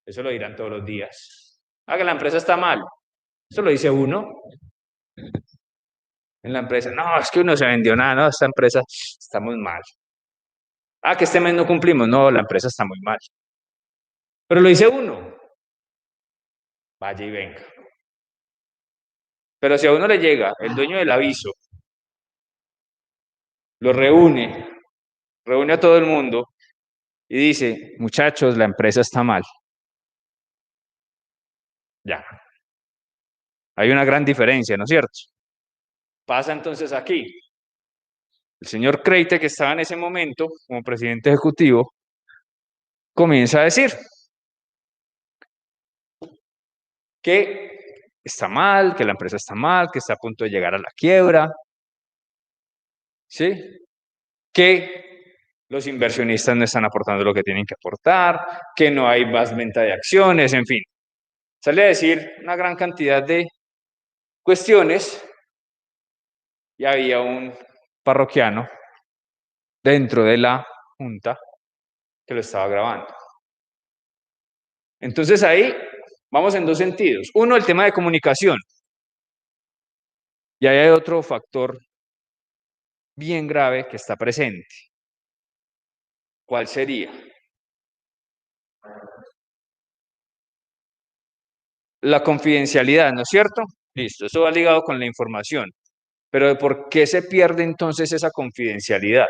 Eso lo dirán todos los días. Ah, que la empresa está mal. Eso lo dice uno en la empresa. No, es que uno se vendió nada, no, esta empresa está muy mal. Ah, que este mes no cumplimos. No, la empresa está muy mal. Pero lo dice uno. Vaya y venga. Pero si a uno le llega el dueño del aviso, lo reúne a todo el mundo y dice, muchachos, la empresa está mal. Ya, hay una gran diferencia, ¿no es cierto? Pasa entonces aquí. El señor Creite, que estaba en ese momento como presidente ejecutivo, comienza a decir que está mal, que la empresa está mal, que está a punto de llegar a la quiebra, ¿sí? Que los inversionistas no están aportando lo que tienen que aportar, que no hay más venta de acciones, en fin. Sale a decir una gran cantidad de cuestiones y había un parroquiano dentro de la junta que lo estaba grabando. Entonces ahí vamos en dos sentidos. Uno, el tema de comunicación. Y ahí hay otro factor bien grave que está presente. ¿Cuál sería? La confidencialidad, ¿no es cierto? Listo, eso va ligado con la información. Pero ¿por qué se pierde entonces esa confidencialidad?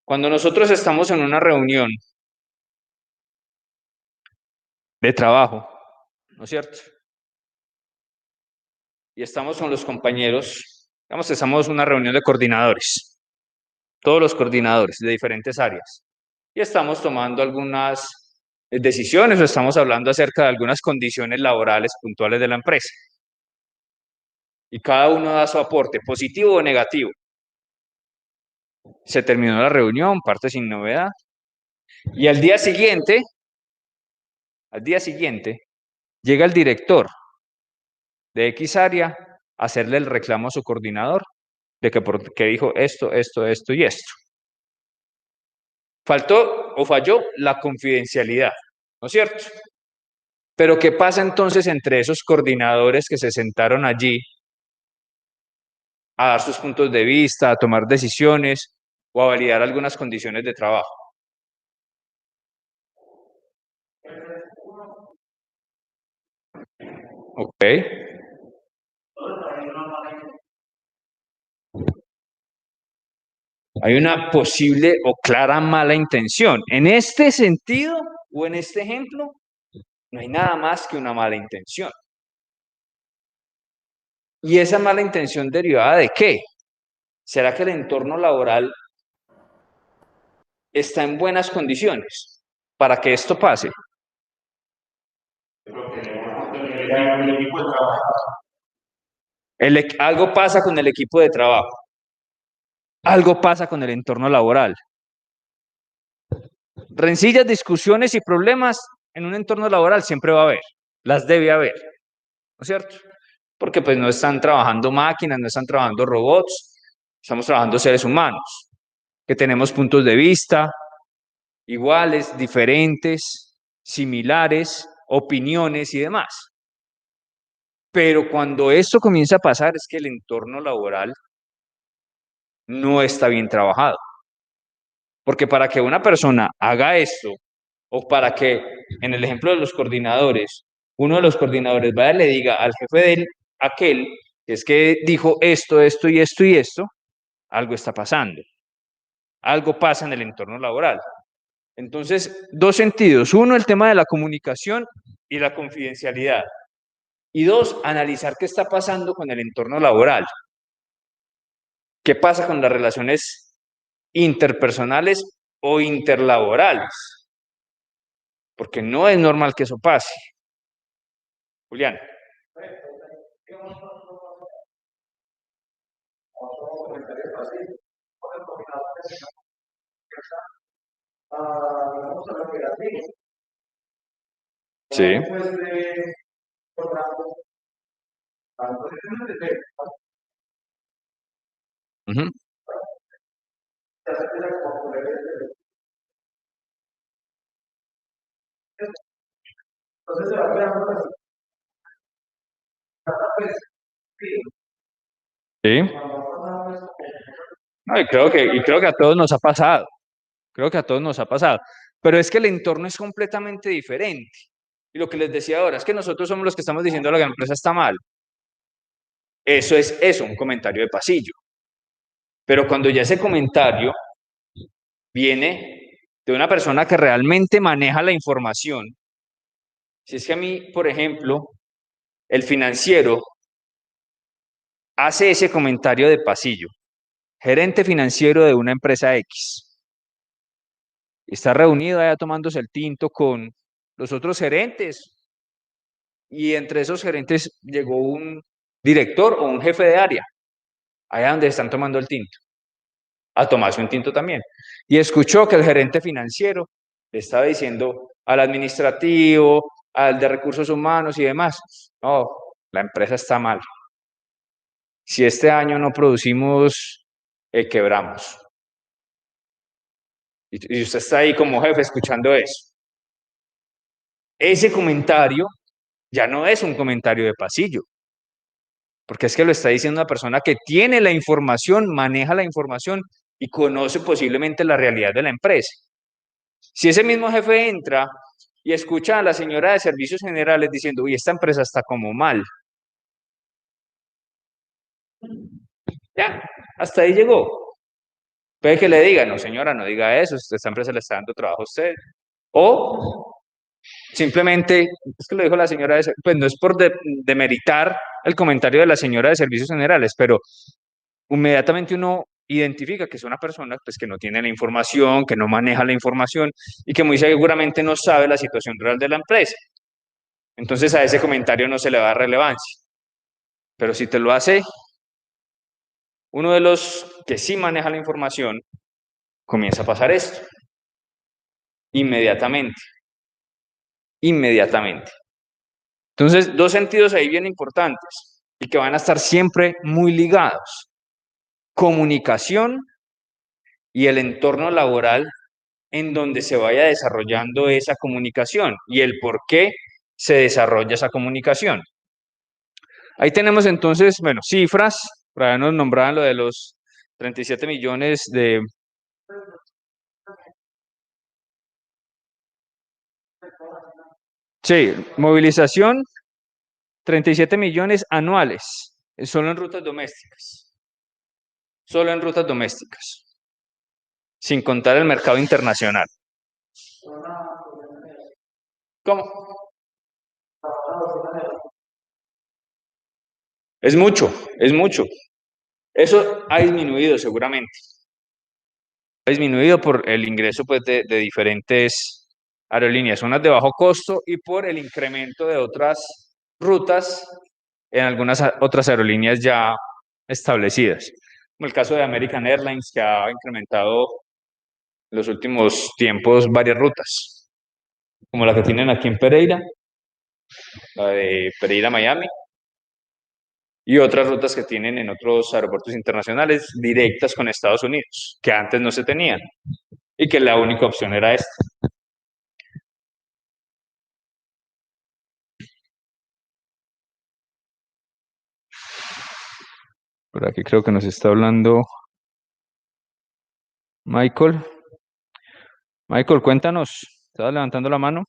Cuando nosotros estamos en una reunión de trabajo, ¿no es cierto? Y estamos con los compañeros, digamos que estamos en una reunión de coordinadores, todos los coordinadores de diferentes áreas, y estamos tomando algunas decisiones o estamos hablando acerca de algunas condiciones laborales puntuales de la empresa. Y cada uno da su aporte, positivo o negativo. Se terminó la reunión, parte sin novedad, y al día siguiente, llega el director de X área a hacerle el reclamo a su coordinador de que porque dijo esto y esto. Faltó o falló la confidencialidad, ¿no es cierto? Pero ¿qué pasa entonces entre esos coordinadores que se sentaron allí a dar sus puntos de vista, a tomar decisiones o a validar algunas condiciones de trabajo? Ok. Hay una posible o clara mala intención. En este sentido o en este ejemplo, no hay nada más que una mala intención. ¿Y esa mala intención derivada de qué? ¿Será que el entorno laboral está en buenas condiciones para que esto pase? Algo pasa con el equipo de trabajo, algo pasa con el entorno laboral. Rencillas, discusiones y problemas en un entorno laboral siempre va a haber, las debe haber, ¿no es cierto? Porque pues no están trabajando máquinas, no están trabajando robots, estamos trabajando seres humanos, que tenemos puntos de vista iguales, diferentes, similares, opiniones y demás. Pero cuando esto comienza a pasar es que el entorno laboral no está bien trabajado. Porque para que una persona haga esto, o para que, en el ejemplo de los coordinadores, uno de los coordinadores vaya y le diga al jefe de aquel, que es que dijo esto y esto, algo está pasando. Algo pasa en el entorno laboral. Entonces, dos sentidos. Uno, el tema de la comunicación y la confidencialidad. Y dos, analizar qué está pasando con el entorno laboral. ¿Qué pasa con las relaciones interpersonales o interlaborales? Porque no es normal que eso pase. Julián. Sí. Ujú. Sí. No, y creo que a todos nos ha pasado. Creo que a todos nos ha pasado. Pero es que el entorno es completamente diferente. Y lo que les decía ahora es que nosotros somos los que estamos diciendo que la empresa está mal. Eso es eso, un comentario de pasillo. Pero cuando ya ese comentario viene de una persona que realmente maneja la información, si es que a mí, por ejemplo, el financiero hace ese comentario de pasillo, gerente financiero de una empresa X, está reunido allá tomándose el tinto con los otros gerentes y entre esos gerentes llegó un director o un jefe de área, allá donde están tomando el tinto, a tomarse un tinto también. Y escuchó que el gerente financiero le estaba diciendo al administrativo, al de recursos humanos y demás, no, la empresa está mal. Si este año no producimos, quebramos. Y usted está ahí como jefe escuchando eso. Ese comentario ya no es un comentario de pasillo, porque es que lo está diciendo una persona que tiene la información, maneja la información y conoce posiblemente la realidad de la empresa. Si ese mismo jefe entra y escucha a la señora de servicios generales diciendo, uy, esta empresa está como mal, ya, hasta ahí llegó. Puede que le diga, no señora, no diga eso, esta empresa le está dando trabajo a usted. O simplemente, es que lo dijo la señora, pues no es por demeritar el comentario de la señora de servicios generales, pero inmediatamente uno identifica que es una persona pues, que no tiene la información, que no maneja la información y que muy seguramente no sabe la situación real de la empresa. Entonces a ese comentario no se le da relevancia. Pero si te lo hace uno de los que sí maneja la información, comienza a pasar esto. Inmediatamente, inmediatamente. Entonces, dos sentidos ahí bien importantes y que van a estar siempre muy ligados. Comunicación y el entorno laboral en donde se vaya desarrollando esa comunicación y el por qué se desarrolla esa comunicación. Ahí tenemos entonces, bueno, cifras, por ahí nos nombraban lo de los 37 millones de... Sí, movilización, 37 millones anuales, solo en rutas domésticas, solo en rutas domésticas, sin contar el mercado internacional. ¿Cómo? Es mucho, es mucho. Eso ha disminuido seguramente. Ha disminuido por el ingreso pues, de diferentes aerolíneas, unas de bajo costo y por el incremento de otras rutas en algunas otras aerolíneas ya establecidas, como el caso de American Airlines, que ha incrementado en los últimos tiempos varias rutas, como la que tienen aquí en Pereira, la de Pereira-Miami, y otras rutas que tienen en otros aeropuertos internacionales directas con Estados Unidos, que antes no se tenían, y que la única opción era esta. Por aquí creo que nos está hablando Michael. Michael, cuéntanos. ¿Estabas levantando la mano?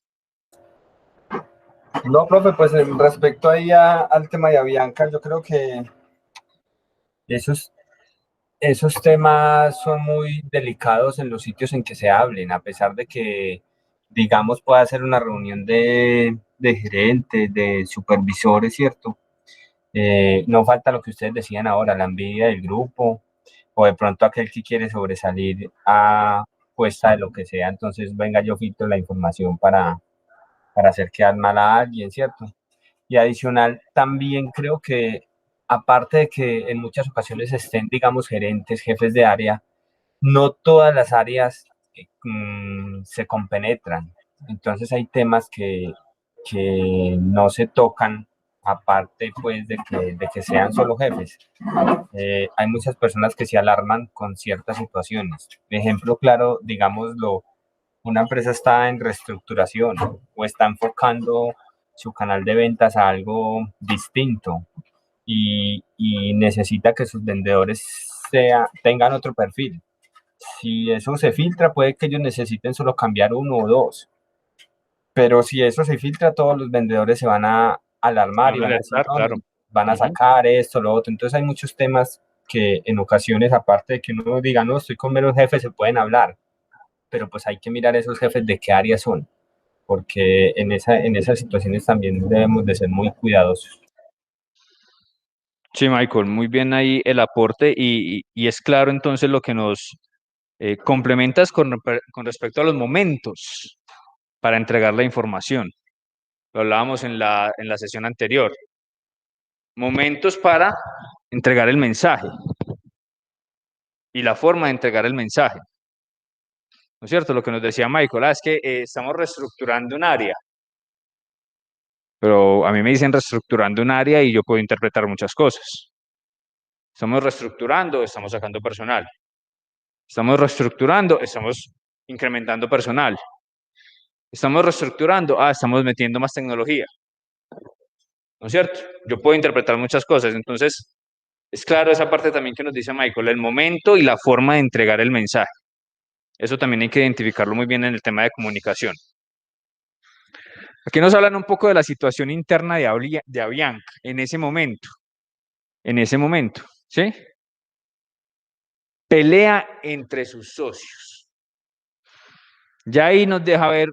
No, profe, pues respecto ahí al tema de Avianca, yo creo que eso es esos temas son muy delicados en los sitios en que se hablen, a pesar de que, digamos, pueda ser una reunión de gerentes, de supervisores, ¿cierto? No falta lo que ustedes decían ahora, la envidia del grupo, o de pronto aquel que quiere sobresalir a cuesta de lo que sea, entonces venga, yo filtro la información para hacer quedar mal a alguien, ¿cierto? Y adicional, también creo que, aparte de que en muchas ocasiones estén, digamos, gerentes, jefes de área, no todas las áreas se compenetran. Entonces hay temas que no se tocan, aparte pues de que sean solo jefes. Hay muchas personas que se alarman con ciertas situaciones. Ejemplo claro, digámoslo, una empresa está en reestructuración o está enfocando su canal de ventas a algo distinto y necesita que sus vendedores tengan otro perfil. Si eso se filtra, puede que ellos necesiten solo cambiar uno o dos, pero si eso se filtra, todos los vendedores se van a Se alarmar van y a van a decir, alertar, no, claro. van a Ujú. sacar esto, lo otro. Entonces hay muchos temas que en ocasiones, aparte de que uno diga, no, estoy con menos jefes, se pueden hablar, pero pues hay que mirar esos jefes de qué área son, porque en esas situaciones también debemos de ser muy cuidadosos. Sí, Michael, muy bien ahí el aporte y es claro entonces lo que nos complementas con respecto a los momentos para entregar la información. Lo hablábamos en la sesión anterior. Momentos para entregar el mensaje y la forma de entregar el mensaje. ¿No es cierto? Lo que nos decía Michael, es que estamos reestructurando un área, pero a mí me dicen reestructurando un área y yo puedo interpretar muchas cosas. Estamos reestructurando, estamos sacando personal. Estamos reestructurando, estamos incrementando personal. Estamos reestructurando, estamos metiendo más tecnología. ¿No es cierto? Yo puedo interpretar muchas cosas, entonces es claro esa parte también que nos dice Michael, el momento y la forma de entregar el mensaje. Eso también hay que identificarlo muy bien en el tema de comunicación. Aquí nos hablan un poco de la situación interna de Avianca en ese momento, ¿sí? Pelea entre sus socios. Ya ahí nos deja ver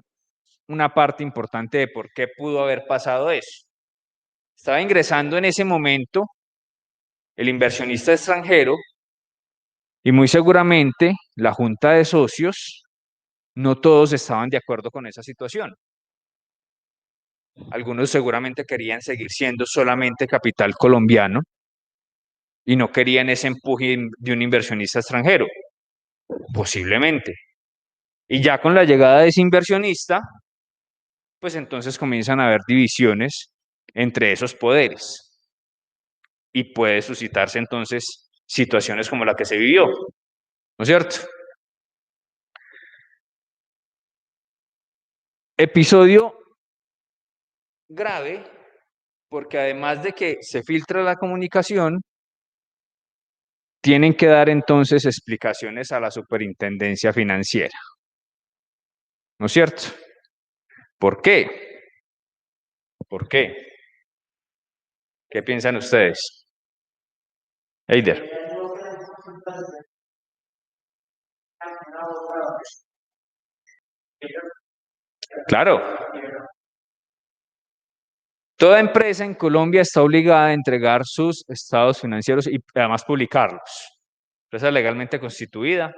una parte importante de por qué pudo haber pasado eso. Estaba ingresando en ese momento el inversionista extranjero y muy seguramente la junta de socios, no todos estaban de acuerdo con esa situación. Algunos seguramente querían seguir siendo solamente capital colombiano y no querían ese empuje de un inversionista extranjero, posiblemente. Y ya con la llegada de ese inversionista, pues entonces comienzan a haber divisiones entre esos poderes y puede suscitarse entonces situaciones como la que se vivió, ¿no es cierto? Episodio grave porque además de que se filtra la comunicación, tienen que dar entonces explicaciones a la superintendencia financiera, ¿no es cierto? ¿Por qué? ¿Por qué? ¿Qué piensan ustedes? Eider. Claro, toda empresa en Colombia está obligada a entregar sus estados financieros y además publicarlos. Empresa legalmente constituida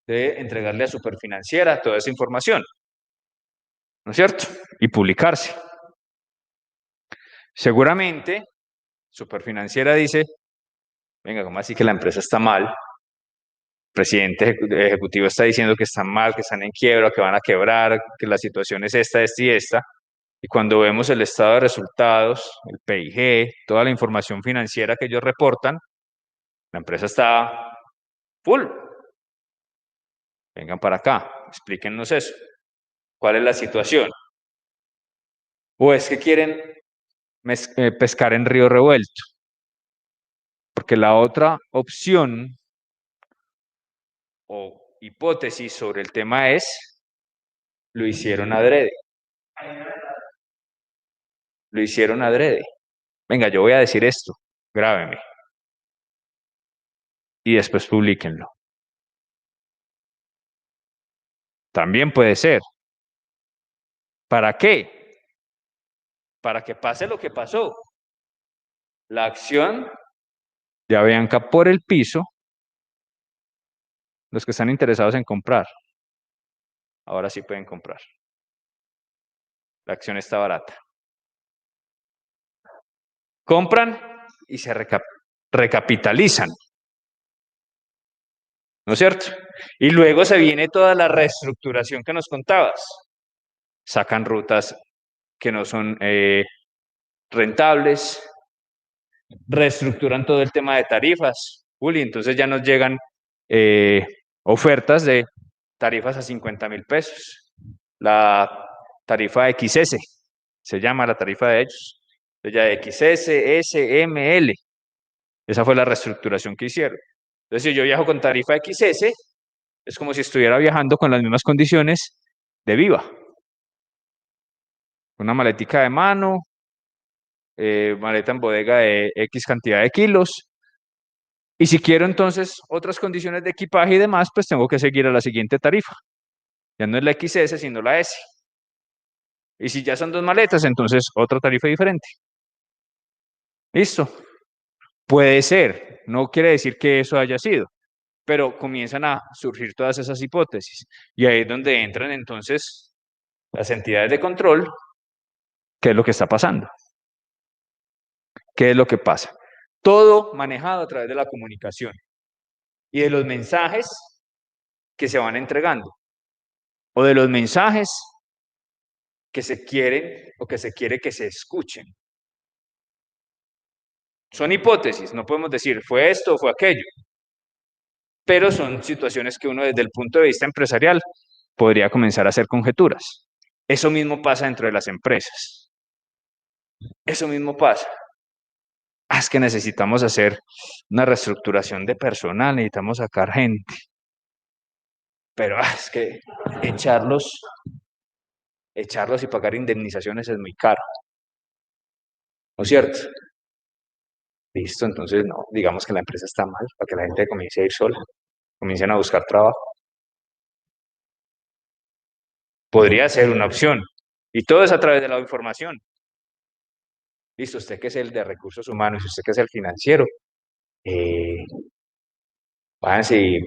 debe entregarle a Superfinanciera toda esa información, ¿no es cierto? Y publicarse. Seguramente, Superfinanciera dice, venga, ¿cómo así que la empresa está mal? El presidente ejecutivo está diciendo que están mal, que están en quiebra, que van a quebrar, que la situación es esta y esta. Y cuando vemos el estado de resultados, el PIG, toda la información financiera que ellos reportan, la empresa está full. Vengan para acá, explíquennos eso. ¿Cuál es la situación? ¿O es que quieren pescar en río revuelto? Porque la otra opción o hipótesis sobre el tema es, lo hicieron adrede. Lo hicieron adrede. Venga, yo voy a decir esto, grábeme. y después publíquenlo. También puede ser. ¿Para qué? Para que pase lo que pasó. La acción de Avianca por el piso, los que están interesados en comprar, ahora sí pueden comprar. La acción está barata. Compran y se recapitalizan, ¿no es cierto? Y luego se viene toda la reestructuración que nos contabas. Sacan rutas que no son rentables, reestructuran todo el tema de tarifas, Juli, entonces ya nos llegan eh, ofertas de tarifas a 50.000 pesos. La tarifa XS, se llama la tarifa de ellos. Ya XS, S, M, L. Esa fue la reestructuración que hicieron. Entonces, si yo viajo con tarifa XS, es como si estuviera viajando con las mismas condiciones de Viva. Una maletica de mano, maleta en bodega de X cantidad de kilos. Y si quiero entonces otras condiciones de equipaje y demás, pues tengo que seguir a la siguiente tarifa. Ya no es la XS, sino la S. Y si ya son dos maletas, entonces otra tarifa diferente. Listo. Puede ser, no quiere decir que eso haya sido, pero comienzan a surgir todas esas hipótesis. Y ahí es donde entran entonces las entidades de control. ¿Qué es lo que está pasando? ¿Qué es lo que pasa? Todo manejado a través de la comunicación y de los mensajes que se van entregando o de los mensajes que se quieren o que se quiere que se escuchen. Son hipótesis, no podemos decir fue esto o fue aquello, pero son situaciones que uno desde el punto de vista empresarial podría comenzar a hacer conjeturas. Eso mismo pasa dentro de las empresas. Eso mismo pasa. Es que necesitamos hacer una reestructuración de personal, necesitamos sacar gente, pero es que echarlos, echarlos y pagar indemnizaciones es muy caro, ¿no es cierto? Listo, entonces no, digamos que la empresa está mal, para que la gente comience a ir sola, comiencen a buscar trabajo. Podría ser una opción. Y todo es a través de la información. Listo, usted que es el de recursos humanos y usted que es el financiero, eh, váyanse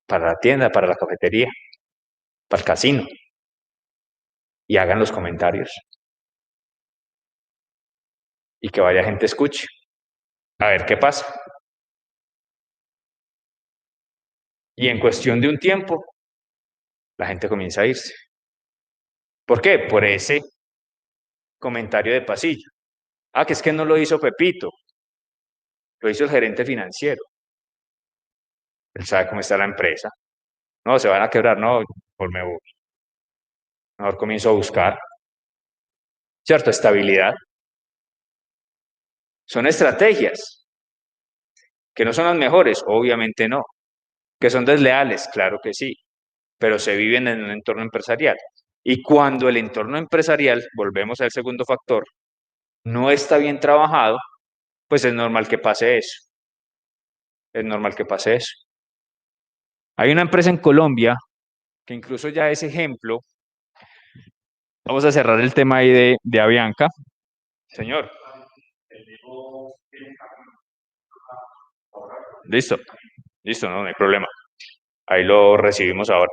para la tienda, para la cafetería, para el casino y hagan los comentarios y que vaya gente escuche. A ver qué pasa. Y en cuestión de un tiempo, la gente comienza a irse. ¿Por qué? Por ese comentario de pasillo. Que es que no lo hizo Pepito, lo hizo el gerente financiero. Él sabe cómo está la empresa. No, se van a quebrar, no, por me voy. Mejor comienzo a buscar, ¿cierto? Estabilidad. Son estrategias que no son las mejores, obviamente no. Que son desleales, claro que sí, pero se viven en un entorno empresarial. Y cuando el entorno empresarial, volvemos al segundo factor, no está bien trabajado, pues es normal que pase eso. Es normal que pase eso. Hay una empresa en Colombia que incluso ya es ejemplo. Vamos a cerrar el tema ahí de Avianca. Señor, listo, listo, no hay problema. Ahí lo recibimos ahora.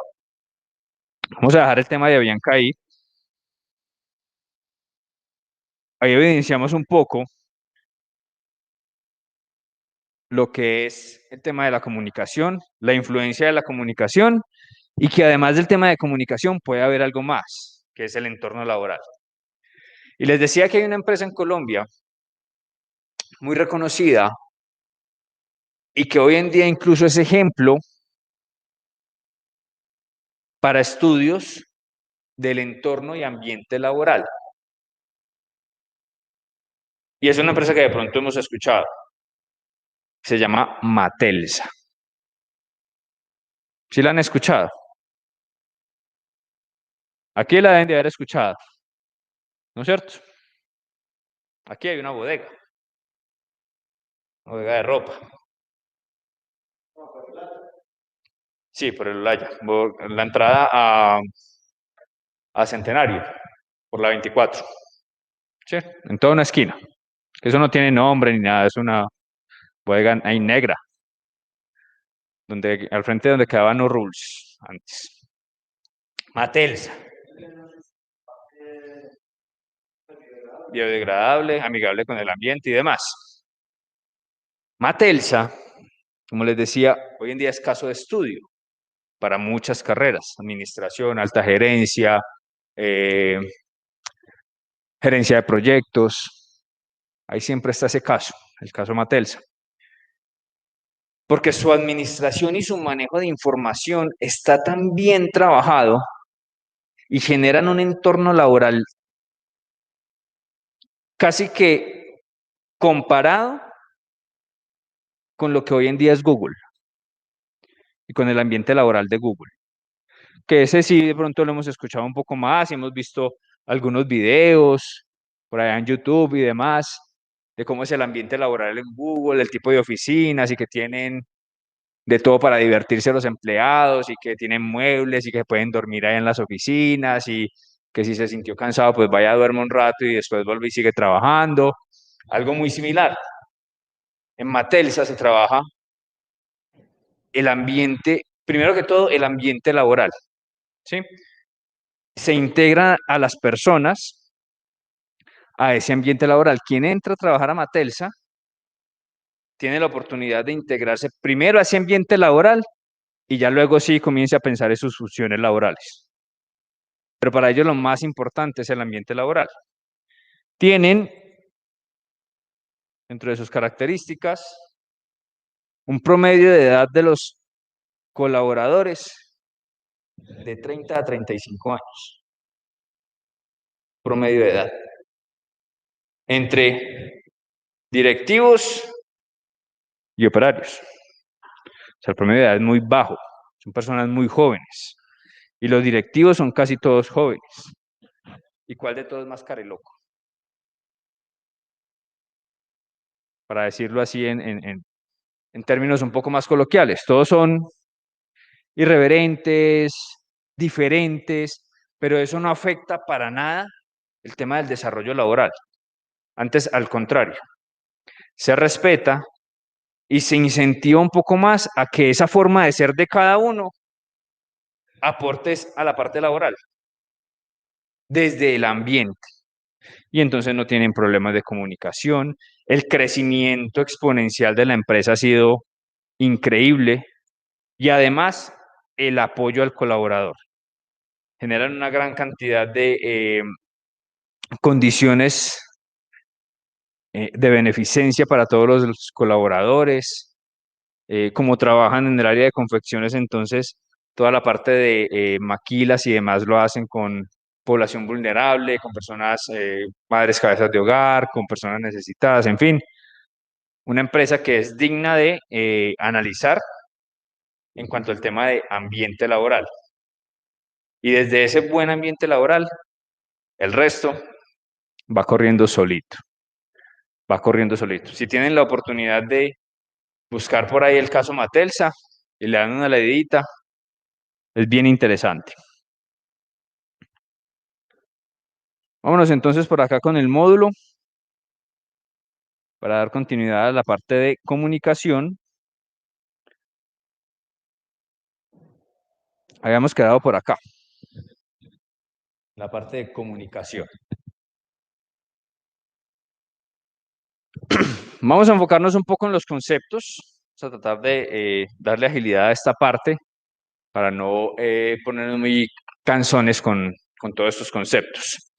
Vamos a dejar el tema de Avianca ahí. Ahí evidenciamos un poco lo que es el tema de la comunicación, la influencia de la comunicación y que además del tema de comunicación puede haber algo más, que es el entorno laboral. Y les decía que hay una empresa en Colombia muy reconocida y que hoy en día incluso es ejemplo para estudios del entorno y ambiente laboral. Y es una empresa que de pronto hemos escuchado. Se llama Matelsa. ¿Sí la han escuchado? Aquí la deben de haber escuchado, ¿no es cierto? Aquí hay una bodega de ropa. Sí, por el Olaya. La entrada a Centenario, por la 24. Sí, en toda una esquina. Eso no tiene nombre ni nada, es una bodega ahí negra, donde, al frente de donde quedaba No Rules antes. Matelsa. Biodegradable, amigable con el ambiente y demás. Matelsa, como les decía, hoy en día es caso de estudio para muchas carreras, administración, alta gerencia, eh, gerencia de proyectos. Ahí siempre está ese caso, el caso Matelsa. Porque su administración y su manejo de información está tan bien trabajado y generan un entorno laboral casi que comparado con lo que hoy en día es Google y con el ambiente laboral de Google. Que ese sí de pronto lo hemos escuchado un poco más y hemos visto algunos videos por allá en YouTube y demás de cómo es el ambiente laboral en Google, el tipo de oficinas y que tienen de todo para divertirse los empleados y que tienen muebles y que pueden dormir ahí en las oficinas y que si se sintió cansado pues vaya a duerme un rato y después vuelve y sigue trabajando. Algo muy similar. En Matelsa se trabaja el ambiente, primero que todo, el ambiente laboral, ¿sí? Se integra a las personas a ese ambiente laboral. Quien entra a trabajar a Matelsa tiene la oportunidad de integrarse primero a ese ambiente laboral y ya luego sí comienza a pensar en sus funciones laborales. Pero para ellos lo más importante es el ambiente laboral. Tienen, dentro de sus características, un promedio de edad de los colaboradores de 30 a 35 años. Promedio de edad. Entre directivos y operarios. O sea, el promedio de edad es muy bajo. Son personas muy jóvenes. Y los directivos son casi todos jóvenes. ¿Y cuál de todos más careloco? Para decirlo así en términos un poco más coloquiales. Todos son irreverentes, diferentes, pero eso no afecta para nada el tema del desarrollo laboral. Antes, al contrario, se respeta y se incentiva un poco más a que esa forma de ser de cada uno aportes a la parte laboral desde el ambiente. Y entonces no tienen problemas de comunicación. El crecimiento exponencial de la empresa ha sido increíble y además el apoyo al colaborador. Generan una gran cantidad de condiciones de beneficencia para todos los colaboradores. Como trabajan en el área de confecciones, entonces toda la parte de maquilas y demás lo hacen con población vulnerable, con personas, madres cabezas de hogar, con personas necesitadas, en fin, una empresa que es digna de analizar en cuanto al tema de ambiente laboral. Y desde ese buen ambiente laboral, el resto va corriendo solito, va corriendo solito. Si tienen la oportunidad de buscar por ahí el caso Matelsa y le dan una leidita, es bien interesante. Vámonos entonces por acá con el módulo para dar continuidad a la parte de comunicación. Habíamos quedado por acá, la parte de comunicación. Vamos a enfocarnos un poco en los conceptos, vamos a tratar de darle agilidad a esta parte para no ponernos muy cansones con todos estos conceptos.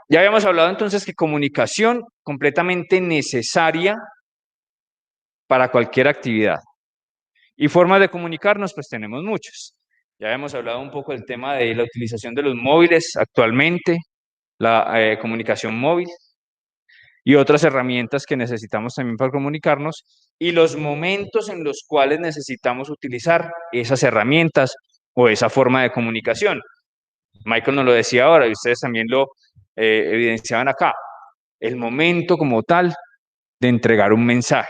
Ya habíamos hablado entonces que comunicación completamente necesaria para cualquier actividad. Y formas de comunicarnos, pues tenemos muchas. Ya hemos hablado un poco del tema de la utilización de los móviles actualmente, la comunicación móvil y otras herramientas que necesitamos también para comunicarnos y los momentos en los cuales necesitamos utilizar esas herramientas o esa forma de comunicación. Michael nos lo decía ahora y ustedes también lo evidenciaban acá. El momento como tal de entregar un mensaje.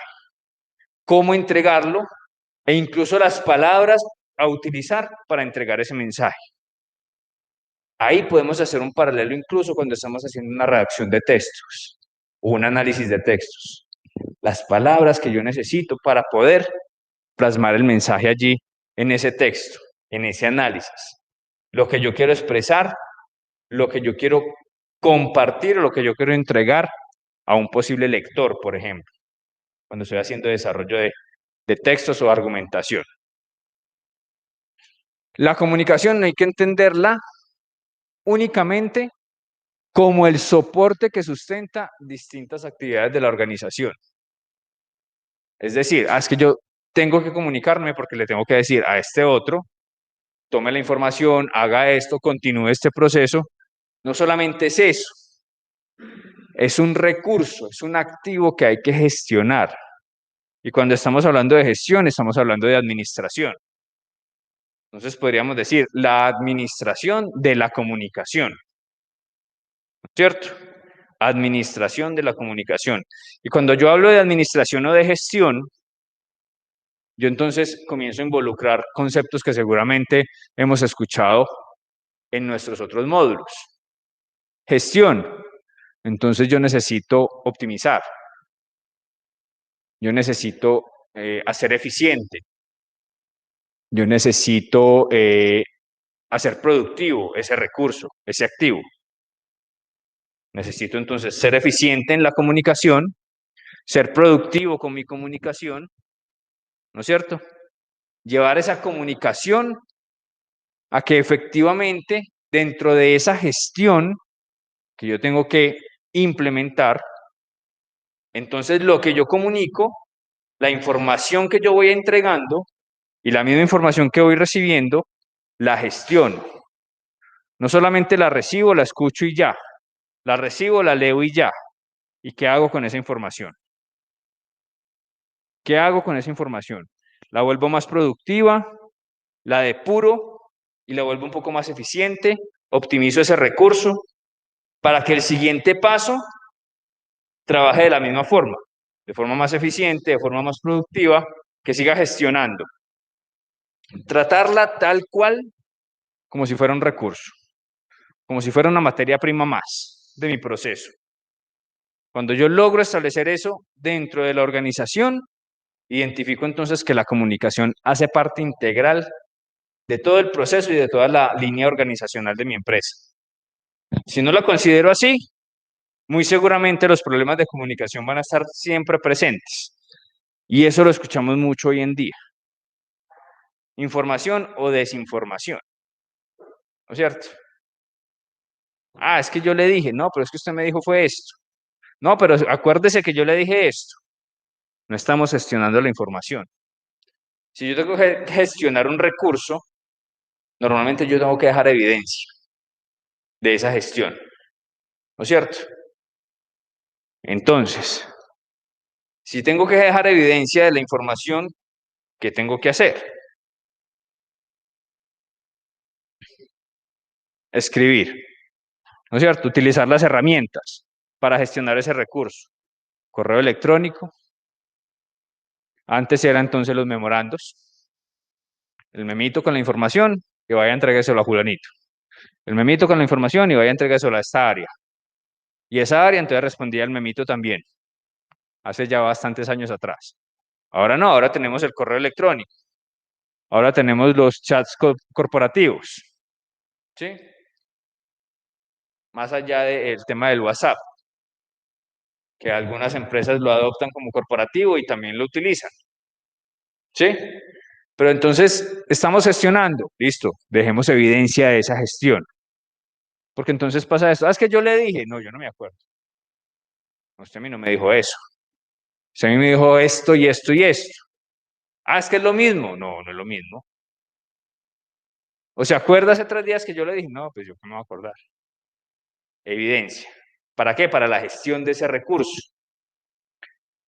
Cómo entregarlo e incluso las palabras a utilizar para entregar ese mensaje. Ahí podemos hacer un paralelo incluso cuando estamos haciendo una redacción de textos o un análisis de textos. Las palabras que yo necesito para poder plasmar el mensaje allí en ese texto, en ese análisis. Lo que yo quiero expresar, lo que yo quiero compartir o lo que yo quiero entregar a un posible lector, por ejemplo, cuando estoy haciendo desarrollo de textos o argumentación. La comunicación no hay que entenderla únicamente como el soporte que sustenta distintas actividades de la organización. Es decir, es que yo tengo que comunicarme porque le tengo que decir a este otro, tome la información, haga esto, continúe este proceso. No solamente es eso, es un recurso, es un activo que hay que gestionar. Y cuando estamos hablando de gestión, estamos hablando de administración. Entonces podríamos decir la administración de la comunicación, ¿cierto? Administración de la comunicación. Y cuando yo hablo de administración o de gestión, yo entonces comienzo a involucrar conceptos que seguramente hemos escuchado en nuestros otros módulos. Gestión. Entonces yo necesito optimizar. Yo necesito hacer eficiente. Yo necesito hacer productivo ese recurso, ese activo. Necesito entonces ser eficiente en la comunicación, ser productivo con mi comunicación, ¿no es cierto? Llevar esa comunicación a que efectivamente dentro de esa gestión que yo tengo que implementar, entonces lo que yo comunico, la información que yo voy entregando y la misma información que voy recibiendo, la gestiono. No solamente la recibo, la escucho y ya. La recibo, la leo y ya. ¿Y qué hago con esa información? ¿Qué hago con esa información? La vuelvo más productiva, la depuro y la vuelvo un poco más eficiente, optimizo ese recurso para que el siguiente paso trabaje de la misma forma, de forma más eficiente, de forma más productiva, que siga gestionando. Tratarla tal cual como si fuera un recurso, como si fuera una materia prima más de mi proceso. Cuando yo logro establecer eso dentro de la organización, identifico entonces que la comunicación hace parte integral de todo el proceso y de toda la línea organizacional de mi empresa. Si no la considero así, muy seguramente los problemas de comunicación van a estar siempre presentes. Y eso lo escuchamos mucho hoy en día. Información o desinformación, ¿no es cierto? Es que yo le dije, no, pero es que usted me dijo fue esto. No, pero acuérdese que yo le dije esto. No estamos gestionando la información. Si yo tengo que gestionar un recurso, normalmente yo tengo que dejar evidencia de esa gestión, ¿no es cierto? Entonces, si tengo que dejar evidencia de la información, ¿qué tengo que hacer? Escribir, ¿no es cierto? Utilizar las herramientas para gestionar ese recurso. Correo electrónico. Antes eran entonces los memorandos. El memito con la información y vaya a entregárselo a fulanito. El memito con la información y vaya a entregárselo a esta área. Y esa área entonces respondía el memito también. Hace ya bastantes años atrás. Ahora no, ahora tenemos el correo electrónico. Ahora tenemos los chats corporativos. ¿Sí? Más allá del tema del WhatsApp, que algunas empresas lo adoptan como corporativo y también lo utilizan. ¿Sí? Pero entonces estamos gestionando, listo, dejemos evidencia de esa gestión. Porque entonces pasa esto, es que yo le dije, no, yo no me acuerdo. Usted a mí no me dijo eso. Usted a mí me dijo esto y esto y esto. Es que es lo mismo. No, no es lo mismo. ¿O se acuerda hace 3 días que yo le dije? No, pues yo no me voy a acordar. Evidencia. ¿Para qué? Para la gestión de ese recurso.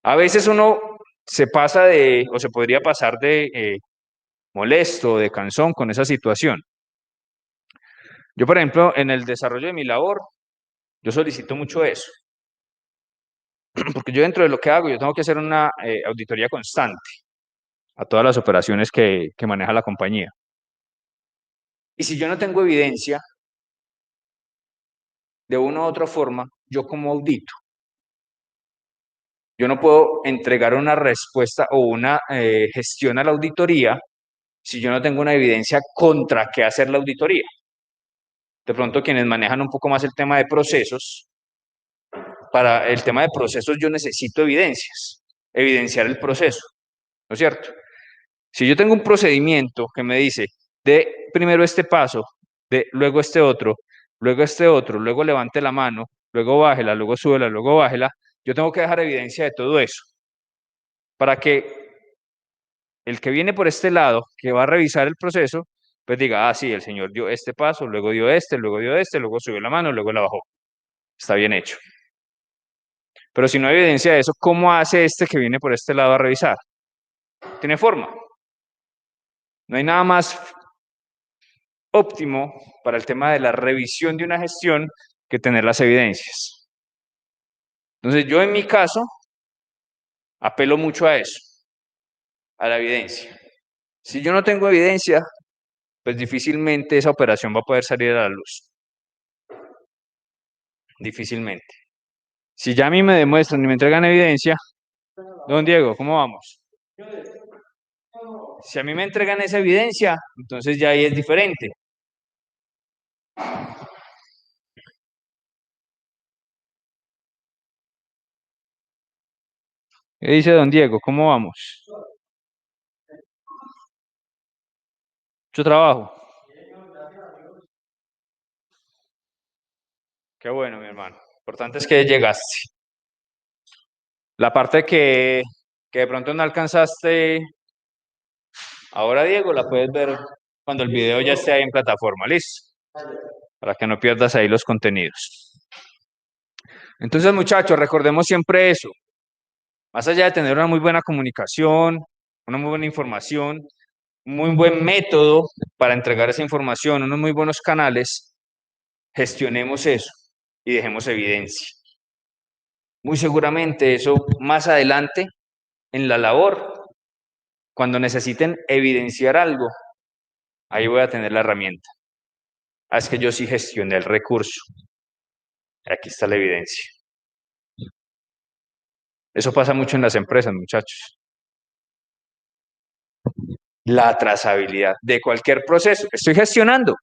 A veces uno se pasa o se podría pasar de molesto, de cansón con esa situación. Yo, por ejemplo, en el desarrollo de mi labor, yo solicito mucho eso. Porque yo dentro de lo que hago, yo tengo que hacer una auditoría constante a todas las operaciones que maneja la compañía. Y si yo no tengo evidencia, de una u otra forma, yo como audito. Yo no puedo entregar una respuesta o una gestión a la auditoría si yo no tengo una evidencia contra qué hacer la auditoría. De pronto quienes manejan un poco más el tema de procesos, para el tema de procesos yo necesito evidencias, evidenciar el proceso, ¿no es cierto? Si yo tengo un procedimiento que me dice, de primero este paso, de luego este otro, luego levante la mano, luego bájela, luego súbela, luego bájela, yo tengo que dejar evidencia de todo eso para que el que viene por este lado, que va a revisar el proceso, pues diga, ah, sí, el señor dio este paso, luego dio este, luego subió la mano, luego la bajó. Está bien hecho. Pero si no hay evidencia de eso, ¿cómo hace este que viene por este lado a revisar? Tiene forma. No hay nada más óptimo para el tema de la revisión de una gestión que tener las evidencias. Entonces, yo en mi caso apelo mucho a eso, a la evidencia. Si yo no tengo evidencia, pues difícilmente esa operación va a poder salir a la luz. Difícilmente. Si ya a mí me demuestran y me entregan evidencia, don Diego, ¿cómo vamos? Si a mí me entregan esa evidencia, entonces ya ahí es diferente. ¿Qué dice don Diego? ¿Cómo vamos? Mucho trabajo. Qué bueno, mi hermano. Lo importante es que llegaste. La parte que de pronto no alcanzaste ahora, Diego, la puedes ver cuando el video ya esté ahí en plataforma, listo, para que no pierdas ahí los contenidos. Entonces, muchachos, recordemos siempre eso. Más allá de tener una muy buena comunicación, una muy buena información, un muy buen método para entregar esa información, unos muy buenos canales, gestionemos eso y dejemos evidencia. Muy seguramente eso más adelante en la labor, cuando necesiten evidenciar algo, ahí voy a tener la herramienta. Ah, es que yo sí gestioné el recurso. Aquí está la evidencia. Eso pasa mucho en las empresas, muchachos. La trazabilidad de cualquier proceso. Estoy gestionando.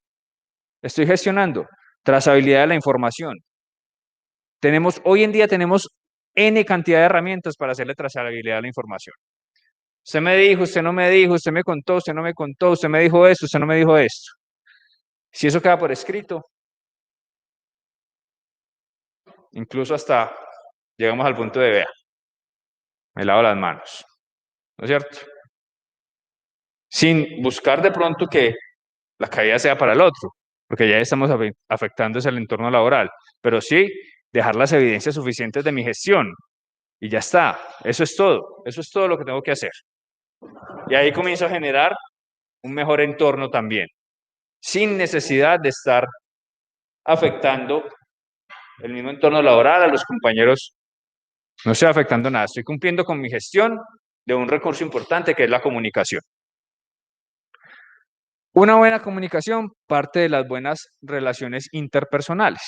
Trazabilidad de la información. Hoy en día tenemos N cantidad de herramientas para hacerle trazabilidad a la información. Usted me dijo, usted no me dijo, usted me contó, usted no me contó, usted me dijo esto, usted no me dijo esto. Si eso queda por escrito, incluso hasta llegamos al punto de vea, me lavo las manos, ¿no es cierto? Sin buscar de pronto que la caída sea para el otro, porque ya estamos afectando el entorno laboral, pero sí dejar las evidencias suficientes de mi gestión y ya está, eso es todo lo que tengo que hacer. Y ahí comienzo a generar un mejor entorno también, sin necesidad de estar afectando el mismo entorno laboral, a los compañeros, no estoy afectando nada, estoy cumpliendo con mi gestión de un recurso importante que es la comunicación. Una buena comunicación parte de las buenas relaciones interpersonales.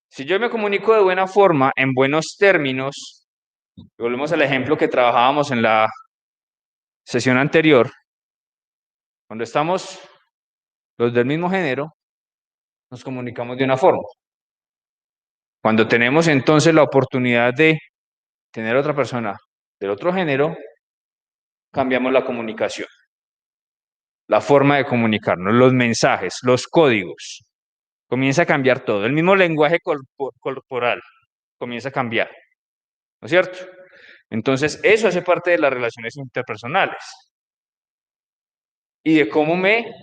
Si yo me comunico de buena forma, en buenos términos, volvemos al ejemplo que trabajábamos en la sesión anterior, cuando estamos los del mismo género, nos comunicamos de una forma. Cuando tenemos entonces la oportunidad de tener otra persona del otro género, cambiamos la comunicación, la forma de comunicarnos, los mensajes, los códigos. Comienza a cambiar todo. El mismo lenguaje corporal comienza a cambiar, ¿no es cierto? Entonces, eso hace parte de las relaciones interpersonales y de cómo me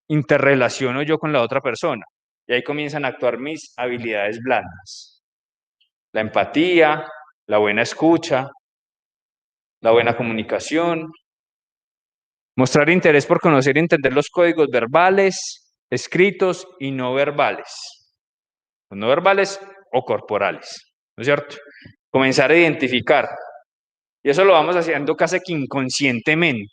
interrelaciono yo con la otra persona. Y ahí comienzan a actuar mis habilidades blandas. La empatía, la buena escucha, la buena comunicación, mostrar interés por conocer y entender los códigos verbales, escritos y no verbales. Los no verbales o corporales, ¿no es cierto? Comenzar a identificar. Y eso lo vamos haciendo casi que inconscientemente.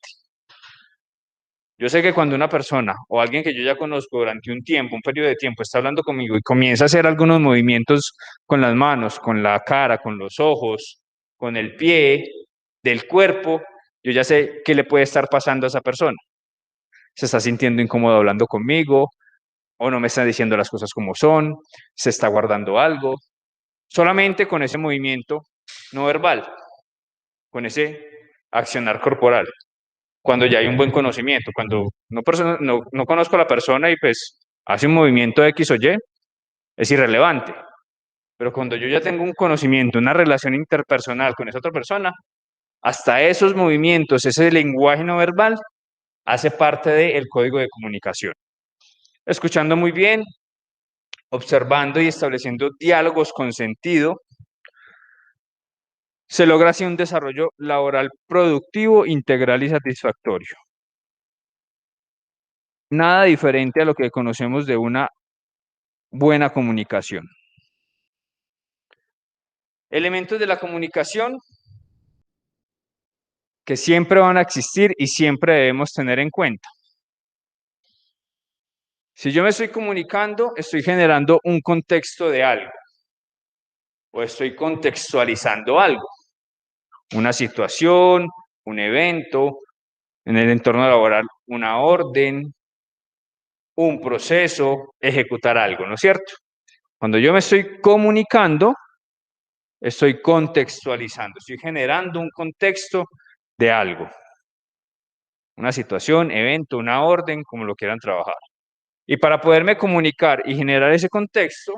Yo sé que cuando una persona o alguien que yo ya conozco durante un tiempo, un periodo de tiempo, está hablando conmigo y comienza a hacer algunos movimientos con las manos, con la cara, con los ojos, con el pie, del cuerpo, yo ya sé qué le puede estar pasando a esa persona. Se está sintiendo incómodo hablando conmigo, o no me está diciendo las cosas como son, se está guardando algo, solamente con ese movimiento no verbal, con ese accionar corporal, cuando ya hay un buen conocimiento, cuando no conozco a la persona y pues hace un movimiento X o Y, es irrelevante. Pero cuando yo ya tengo un conocimiento, una relación interpersonal con esa otra persona, hasta esos movimientos, ese lenguaje no verbal, hace parte del código de comunicación. Escuchando muy bien, observando y estableciendo diálogos con sentido, se logra así un desarrollo laboral productivo, integral y satisfactorio. Nada diferente a lo que conocemos de una buena comunicación. Elementos de la comunicación que siempre van a existir y siempre debemos tener en cuenta. Si yo me estoy comunicando, estoy generando un contexto de algo o estoy contextualizando algo, una situación, un evento, en el entorno laboral, una orden, un proceso, ejecutar algo, ¿no es cierto? Cuando yo me estoy comunicando, estoy contextualizando, estoy generando un contexto de algo, una situación, evento, una orden, como lo quieran trabajar. Y para poderme comunicar y generar ese contexto,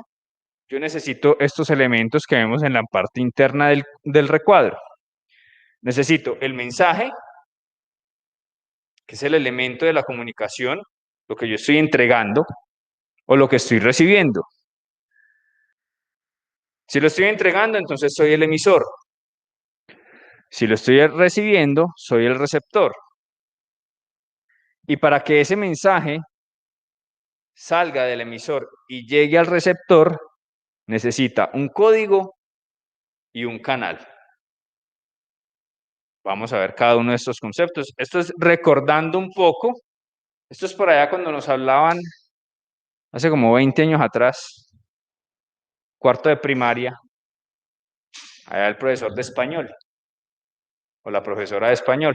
yo necesito estos elementos que vemos en la parte interna del recuadro. Necesito el mensaje, que es el elemento de la comunicación, lo que yo estoy entregando o lo que estoy recibiendo. Si lo estoy entregando, entonces soy el emisor. Si lo estoy recibiendo, soy el receptor. Y para que ese mensaje salga del emisor y llegue al receptor, necesita un código y un canal. Vamos a ver cada uno de estos conceptos. Esto es recordando un poco. Esto es por allá cuando nos hablaban hace como 20 años atrás, cuarto de primaria, allá el profesor de español o la profesora de español,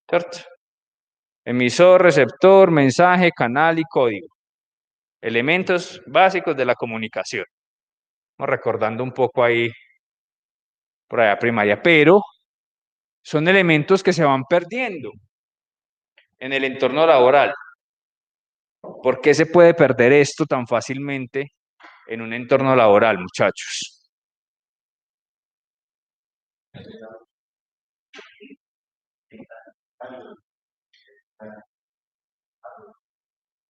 ¿cierto? Emisor, receptor, mensaje, canal y código. Elementos básicos de la comunicación. Vamos recordando un poco ahí, por allá primaria, pero son elementos que se van perdiendo en el entorno laboral. ¿Por qué se puede perder esto tan fácilmente en un entorno laboral, muchachos?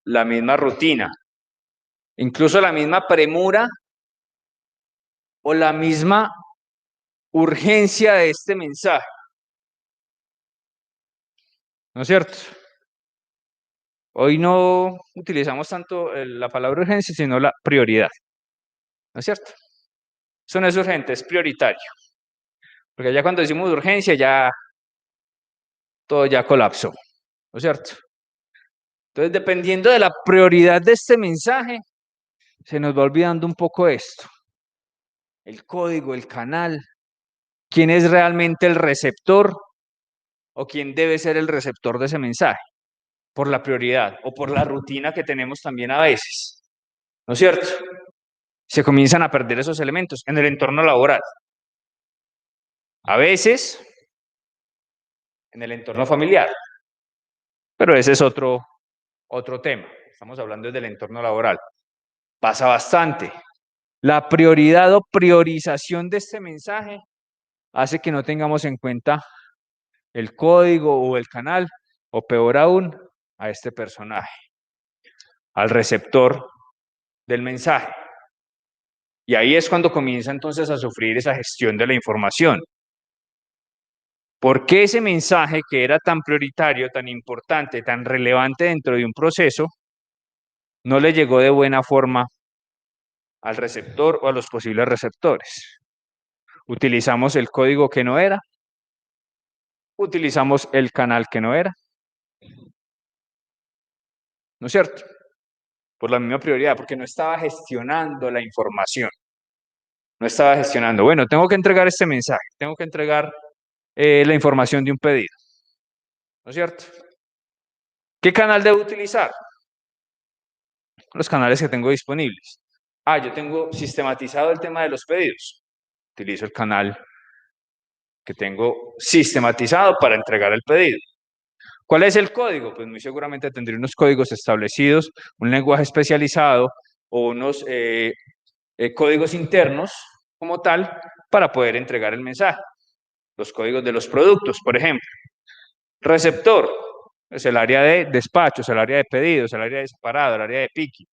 La misma rutina, incluso la misma premura o la misma urgencia de este mensaje, ¿no es cierto? Hoy no utilizamos tanto la palabra urgencia, sino la prioridad, ¿no es cierto? Eso no es urgente, es prioritario, porque ya cuando decimos urgencia, ya todo ya colapsó, ¿no es cierto? Entonces, dependiendo de la prioridad de este mensaje, se nos va olvidando un poco esto, el código, el canal, quién es realmente el receptor o quién debe ser el receptor de ese mensaje, por la prioridad o por la rutina que tenemos también a veces, ¿no es cierto? Se comienzan a perder esos elementos en el entorno laboral. A veces en el entorno familiar, pero ese es otro tema. Estamos hablando del entorno laboral. Pasa bastante. La prioridad o priorización de este mensaje hace que no tengamos en cuenta el código o el canal, o peor aún, a este personaje, al receptor del mensaje. Y ahí es cuando comienza entonces a sufrir esa gestión de la información. ¿Por qué ese mensaje que era tan prioritario, tan importante, tan relevante dentro de un proceso, no le llegó de buena forma al receptor o a los posibles receptores? Utilizamos el código que no era, utilizamos el canal que no era. ¿no es cierto? Por la misma prioridad, porque no estaba gestionando la información, no estaba gestionando. Bueno, tengo que entregar este mensaje, tengo que entregar la información de un pedido, ¿no es cierto? ¿Qué canal debo utilizar? Los canales que tengo disponibles. Yo tengo sistematizado el tema de los pedidos. Utilizo el canal que tengo sistematizado para entregar el pedido. ¿Cuál es el código? Pues muy seguramente tendré unos códigos establecidos, un lenguaje especializado o unos códigos internos como tal para poder entregar el mensaje. Los códigos de los productos, por ejemplo. Receptor es el área de despachos, el área de pedidos, el área de separado, el área de picking,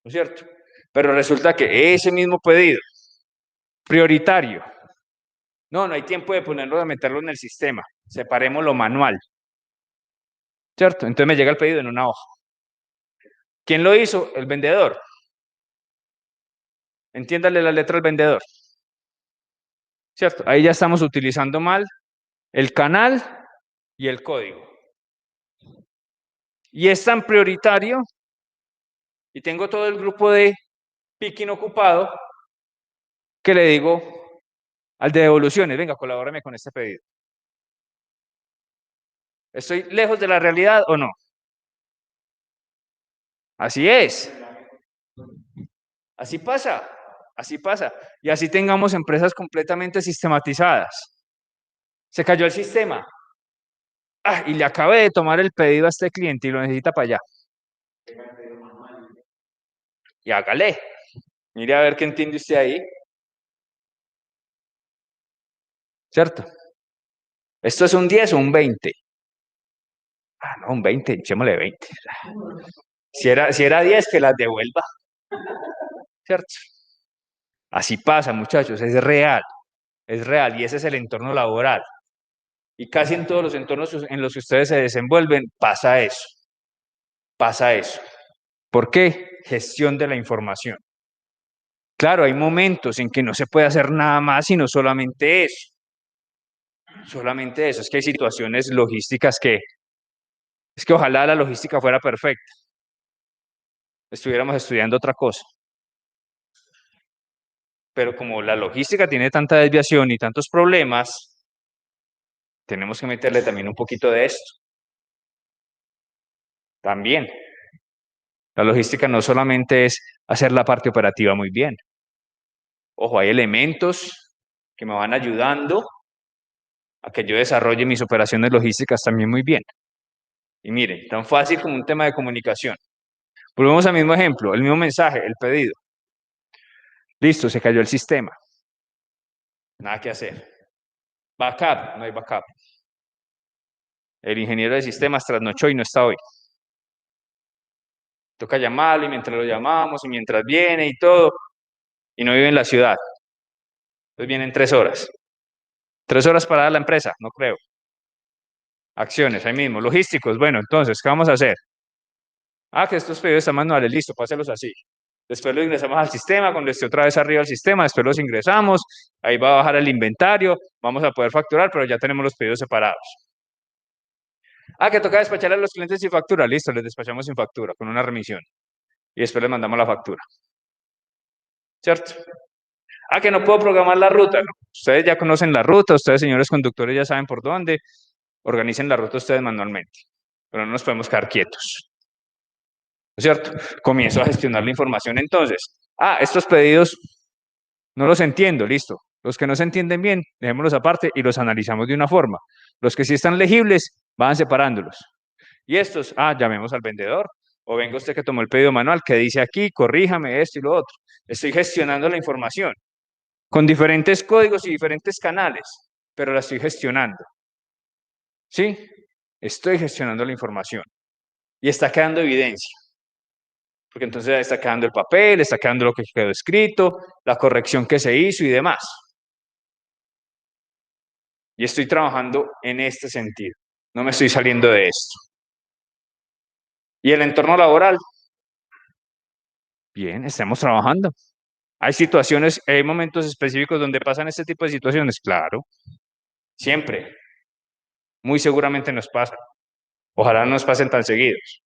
¿no es cierto? Pero resulta que ese mismo pedido, prioritario, no hay tiempo de ponerlo, de meterlo en el sistema, separémoslo manual, ¿cierto? Entonces me llega el pedido en una hoja. ¿Quién lo hizo? El vendedor. Entiéndale la letra al vendedor, ¿cierto? Ahí ya estamos utilizando mal el canal y el código. Y es tan prioritario y tengo todo el grupo de picking ocupado que le digo al de devoluciones, venga, colabórame con este pedido. ¿Estoy lejos de la realidad o no? Así es. Así pasa. Así pasa. Y así tengamos empresas completamente sistematizadas. Se cayó el sistema. Y le acabé de tomar el pedido a este cliente y lo necesita para allá. Y hágale. Mire a ver qué entiende usted ahí. ¿Cierto? ¿Esto es un 10 o un 20? No, un 20, echémosle 20. Si era 10, que las devuelva. ¿Cierto? Así pasa, muchachos, es real y ese es el entorno laboral. Y casi en todos los entornos en los que ustedes se desenvuelven pasa eso, pasa eso. ¿Por qué? Gestión de la información. Claro, hay momentos en que no se puede hacer nada más sino solamente eso. Solamente eso. Es que hay situaciones logísticas es que ojalá la logística fuera perfecta. Estuviéramos estudiando otra cosa. Pero como la logística tiene tanta desviación y tantos problemas, tenemos que meterle también un poquito de esto. También. La logística no solamente es hacer la parte operativa muy bien. Ojo, hay elementos que me van ayudando a que yo desarrolle mis operaciones logísticas también muy bien. Y miren, tan fácil como un tema de comunicación. Volvemos al mismo ejemplo, el mismo mensaje, el pedido. Listo, se cayó el sistema. Nada que hacer. Backup, no hay backup. El ingeniero de sistemas trasnochó y no está hoy. Toca llamarlo y mientras lo llamamos y mientras viene y todo, y no vive en la ciudad. Entonces vienen 3 horas. 3 horas para la empresa, no creo. Acciones, ahí mismo. Logísticos, bueno, entonces, ¿qué vamos a hacer? Que estos pedidos están manuales, listo, páselos así. Después los ingresamos al sistema, cuando esté otra vez arriba al sistema, después los ingresamos, ahí va a bajar el inventario, vamos a poder facturar, pero ya tenemos los pedidos separados. Que toca despacharle a los clientes sin factura, listo, les despachamos sin factura, con una remisión. Y después les mandamos la factura. ¿Cierto? Que no puedo programar la ruta. No. Ustedes ya conocen la ruta, ustedes, señores conductores, ya saben por dónde. Organicen la ruta ustedes manualmente, pero no nos podemos quedar quietos. ¿No es cierto? Comienzo a gestionar la información entonces. Estos pedidos no los entiendo, listo. Los que no se entienden bien, dejémoslos aparte y los analizamos de una forma. Los que sí están legibles, van separándolos. Y estos, llamemos al vendedor. O venga usted que tomó el pedido manual, que dice aquí, corríjame esto y lo otro. Estoy gestionando la información con diferentes códigos y diferentes canales, pero la estoy gestionando. ¿Sí? Estoy gestionando la información. Y está quedando evidencia. Porque entonces está quedando el papel, está quedando lo que quedó escrito, la corrección que se hizo y demás. Y estoy trabajando en este sentido. No me estoy saliendo de esto. Y el entorno laboral, bien, estamos trabajando. Hay situaciones, hay momentos específicos donde pasan este tipo de situaciones, claro, siempre, muy seguramente nos pasa. Ojalá no nos pasen tan seguidos.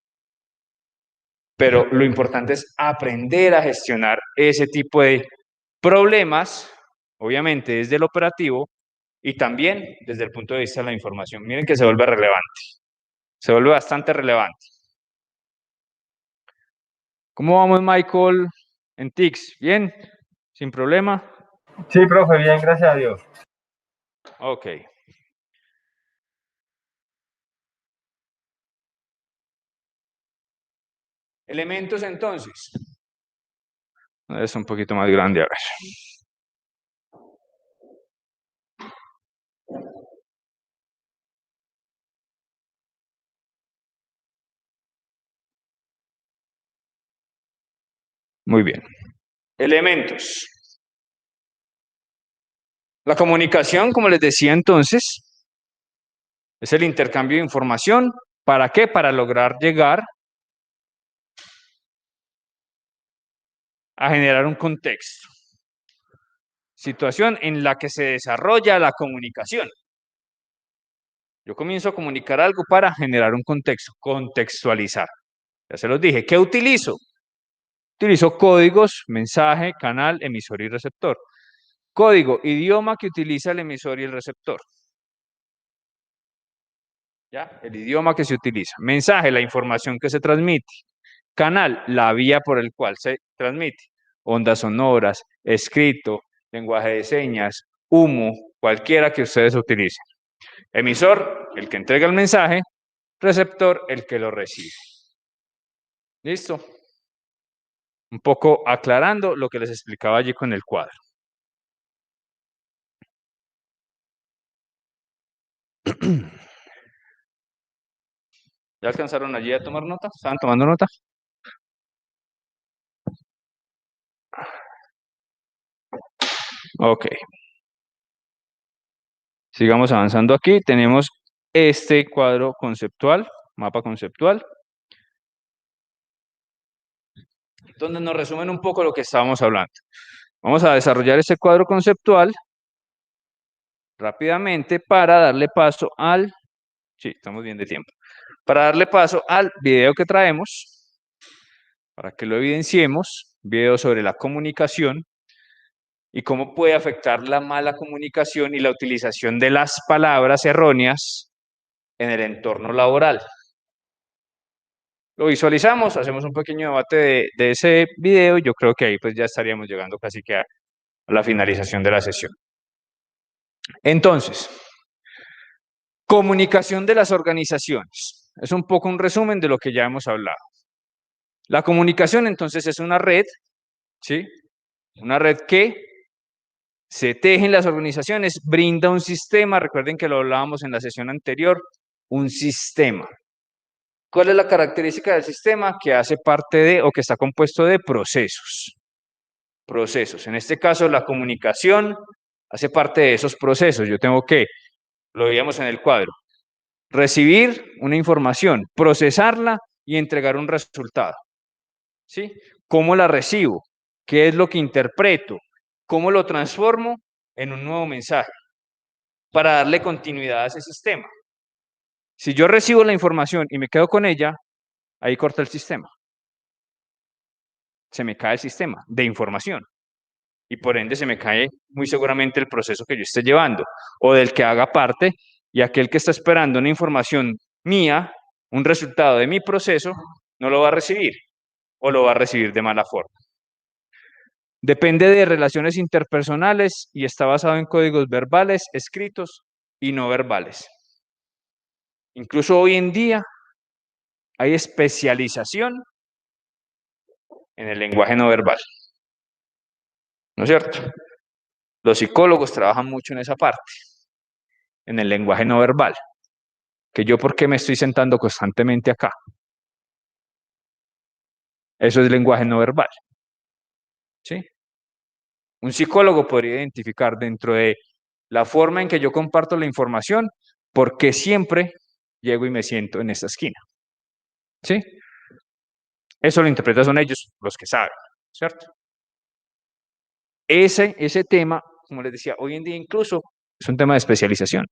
pero lo importante es aprender a gestionar ese tipo de problemas, obviamente desde el operativo y también desde el punto de vista de la información. Miren que se vuelve relevante, se vuelve bastante relevante. ¿Cómo vamos, Michael, en TICS? ¿Bien? ¿Sin problema? Sí, profe, bien, gracias a Dios. Ok. Elementos entonces. Es un poquito más grande, a ver. Muy bien. Elementos. La comunicación, como les decía entonces, es el intercambio de información. ¿Para qué? Para lograr llegar a generar un contexto. Situación en la que se desarrolla la comunicación. Yo comienzo a comunicar algo para generar un contexto, contextualizar. Ya se los dije. ¿Qué utilizo? Utilizo códigos, mensaje, canal, emisor y receptor. Código, idioma que utiliza el emisor y el receptor. ¿Ya? El idioma que se utiliza. Mensaje, la información que se transmite. Canal, la vía por el cual se transmite. Ondas sonoras, escrito, lenguaje de señas, humo, cualquiera que ustedes utilicen. Emisor, el que entrega el mensaje. Receptor, el que lo recibe. ¿Listo? Un poco aclarando lo que les explicaba allí con el cuadro. ¿Ya alcanzaron allí a tomar nota? ¿Estaban tomando nota? Ok. Sigamos avanzando aquí. Tenemos este cuadro conceptual, mapa conceptual, donde nos resumen un poco lo que estábamos hablando. Vamos a desarrollar este cuadro conceptual rápidamente para darle paso al... Sí, estamos bien de tiempo. Para darle paso al video que traemos, para que lo evidenciemos, video sobre la comunicación y cómo puede afectar la mala comunicación y la utilización de las palabras erróneas en el entorno laboral. Lo visualizamos, hacemos un pequeño debate de ese video y yo creo que ahí pues ya estaríamos llegando casi que a la finalización de la sesión. Entonces, comunicación de las organizaciones. Es un poco un resumen de lo que ya hemos hablado. La comunicación entonces es una red, ¿sí? Una red que se teje en las organizaciones, brinda un sistema, recuerden que lo hablábamos en la sesión anterior, un sistema. ¿Cuál es la característica del sistema? Que hace parte de o que está compuesto de procesos. Procesos. En este caso, la comunicación hace parte de esos procesos. Yo tengo que, lo veíamos en el cuadro, recibir una información, procesarla y entregar un resultado. ¿Sí? ¿Cómo la recibo? ¿Qué es lo que interpreto? ¿Cómo lo transformo en un nuevo mensaje? Para darle continuidad a ese sistema. Si yo recibo la información y me quedo con ella, ahí corta el sistema. Se me cae el sistema de información y por ende se me cae muy seguramente el proceso que yo esté llevando o del que haga parte, y aquel que está esperando una información mía, un resultado de mi proceso, no lo va a recibir o lo va a recibir de mala forma. Depende de relaciones interpersonales y está basado en códigos verbales, escritos y no verbales. Incluso hoy en día hay especialización en el lenguaje no verbal. ¿No es cierto? Los psicólogos trabajan mucho en esa parte, en el lenguaje no verbal. Que yo, ¿por qué me estoy sentando constantemente acá? Eso es lenguaje no verbal. ¿Sí? Un psicólogo podría identificar dentro de la forma en que yo comparto la información por qué siempre llego y me siento en esta esquina. ¿Sí? Eso lo interpretan son ellos los que saben, ¿cierto? Ese tema, como les decía, hoy en día incluso es un tema de especialización.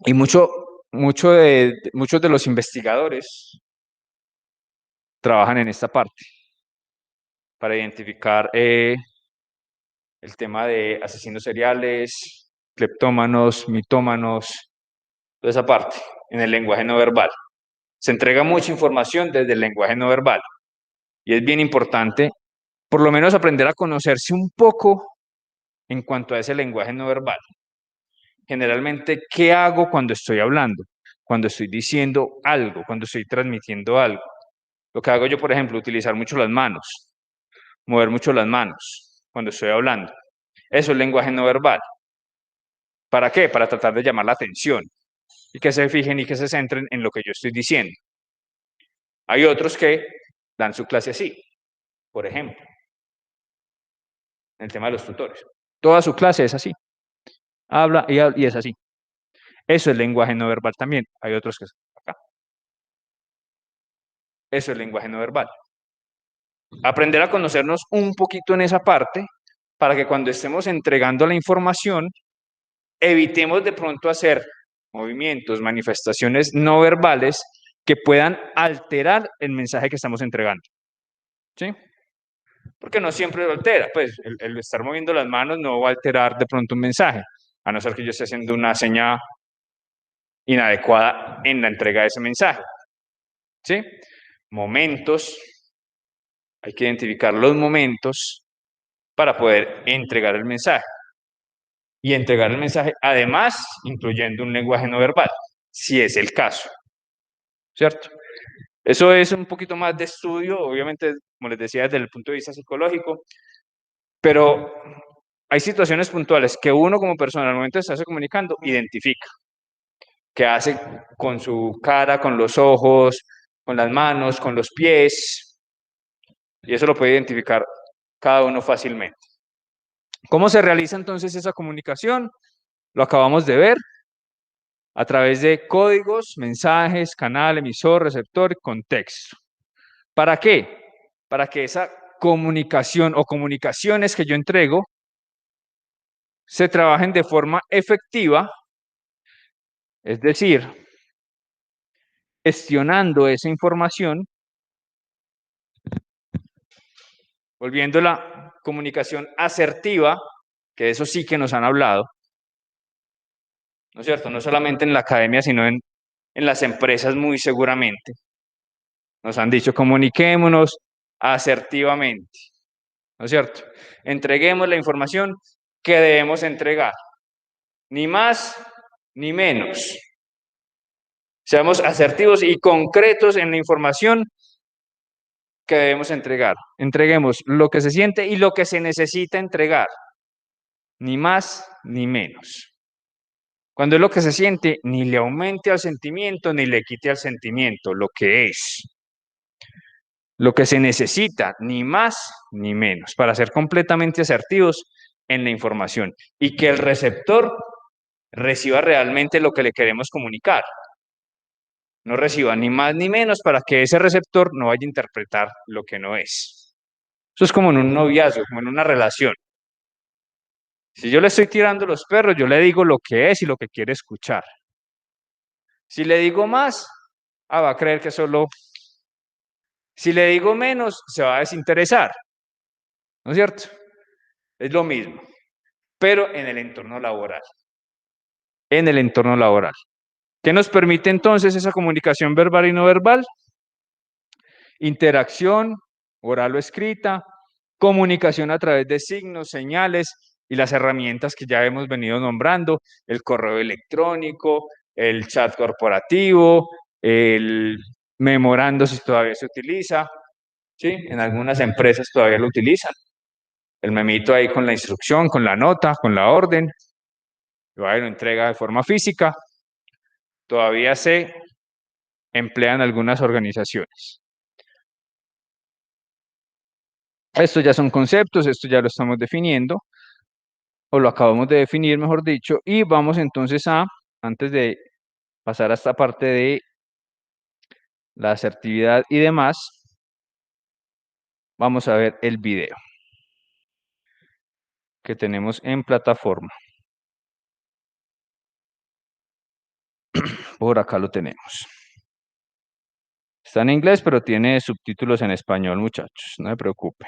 Y muchos de los investigadores trabajan en esta parte para identificar el tema de asesinos seriales, cleptómanos, mitómanos, toda esa parte en el lenguaje no verbal. Se entrega mucha información desde el lenguaje no verbal y es bien importante por lo menos aprender a conocerse un poco en cuanto a ese lenguaje no verbal. Generalmente, ¿qué hago cuando estoy hablando? Cuando estoy diciendo algo, cuando estoy transmitiendo algo. Lo que hago yo, por ejemplo, utilizar mucho las manos, mover mucho las manos cuando estoy hablando. Eso es lenguaje no verbal. ¿Para qué? Para tratar de llamar la atención y que se fijen y que se centren en lo que yo estoy diciendo. Hay otros que dan su clase así, por ejemplo, en el tema de los tutores. Toda su clase es así. Habla y es así. Eso es lenguaje no verbal también. Hay otros que acá. Eso es lenguaje no verbal. Aprender a conocernos un poquito en esa parte para que cuando estemos entregando la información, evitemos de pronto hacer movimientos, manifestaciones no verbales que puedan alterar el mensaje que estamos entregando. ¿Sí? Porque no siempre lo altera. Pues el estar moviendo las manos no va a alterar de pronto un mensaje, a no ser que yo esté haciendo una señal inadecuada en la entrega de ese mensaje. ¿Sí? Momentos, hay que identificar los momentos para poder entregar el mensaje. Y entregar el mensaje, además, incluyendo un lenguaje no verbal, si es el caso. ¿Cierto? Eso es un poquito más de estudio, obviamente, como les decía, desde el punto de vista psicológico, pero hay situaciones puntuales que uno como persona al momento de estarse comunicando identifica, que hace con su cara, con los ojos, con las manos, con los pies, y eso lo puede identificar cada uno fácilmente. ¿Cómo se realiza entonces esa comunicación? Lo acabamos de ver a través de códigos, mensajes, canal, emisor, receptor y contexto. ¿Para qué? Para que esa comunicación o comunicaciones que yo entrego se trabajen de forma efectiva, es decir, gestionando esa información, volviendo la comunicación asertiva, que de eso sí que nos han hablado, ¿no es cierto? No solamente en la academia, sino en las empresas muy seguramente. Nos han dicho, comuniquémonos asertivamente, ¿no es cierto? Entreguemos la información que debemos entregar, ni más ni menos. Seamos asertivos y concretos en la información que debemos entregar. Entreguemos lo que se siente y lo que se necesita entregar, ni más ni menos. Cuando es lo que se siente, ni le aumente al sentimiento ni le quite al sentimiento, lo que es. Lo que se necesita, ni más ni menos, para ser completamente asertivos en la información y que el receptor reciba realmente lo que le queremos comunicar. No reciba ni más ni menos para que ese receptor no vaya a interpretar lo que no es. Eso es como en un noviazgo, como en una relación. Si yo le estoy tirando los perros, yo le digo lo que es y lo que quiere escuchar. Si le digo más, va a creer que solo... Si le digo menos, se va a desinteresar. ¿No es cierto? Es lo mismo, pero en el entorno laboral. En el entorno laboral. ¿Qué nos permite entonces esa comunicación verbal y no verbal? Interacción, oral o escrita, comunicación a través de signos, señales y las herramientas que ya hemos venido nombrando, el correo electrónico, el chat corporativo, el memorando si todavía se utiliza, ¿sí? En algunas empresas todavía lo utilizan. El memito ahí con la instrucción, con la nota, con la orden, lo entrega de forma física, todavía se emplean algunas organizaciones. Estos ya son conceptos, esto ya lo estamos definiendo, o lo acabamos de definir, mejor dicho, y vamos entonces a, antes de pasar a esta parte de la asertividad y demás, vamos a ver el video que tenemos en plataforma. Por acá lo tenemos. Está en inglés, pero tiene subtítulos en español, muchachos, no se preocupen.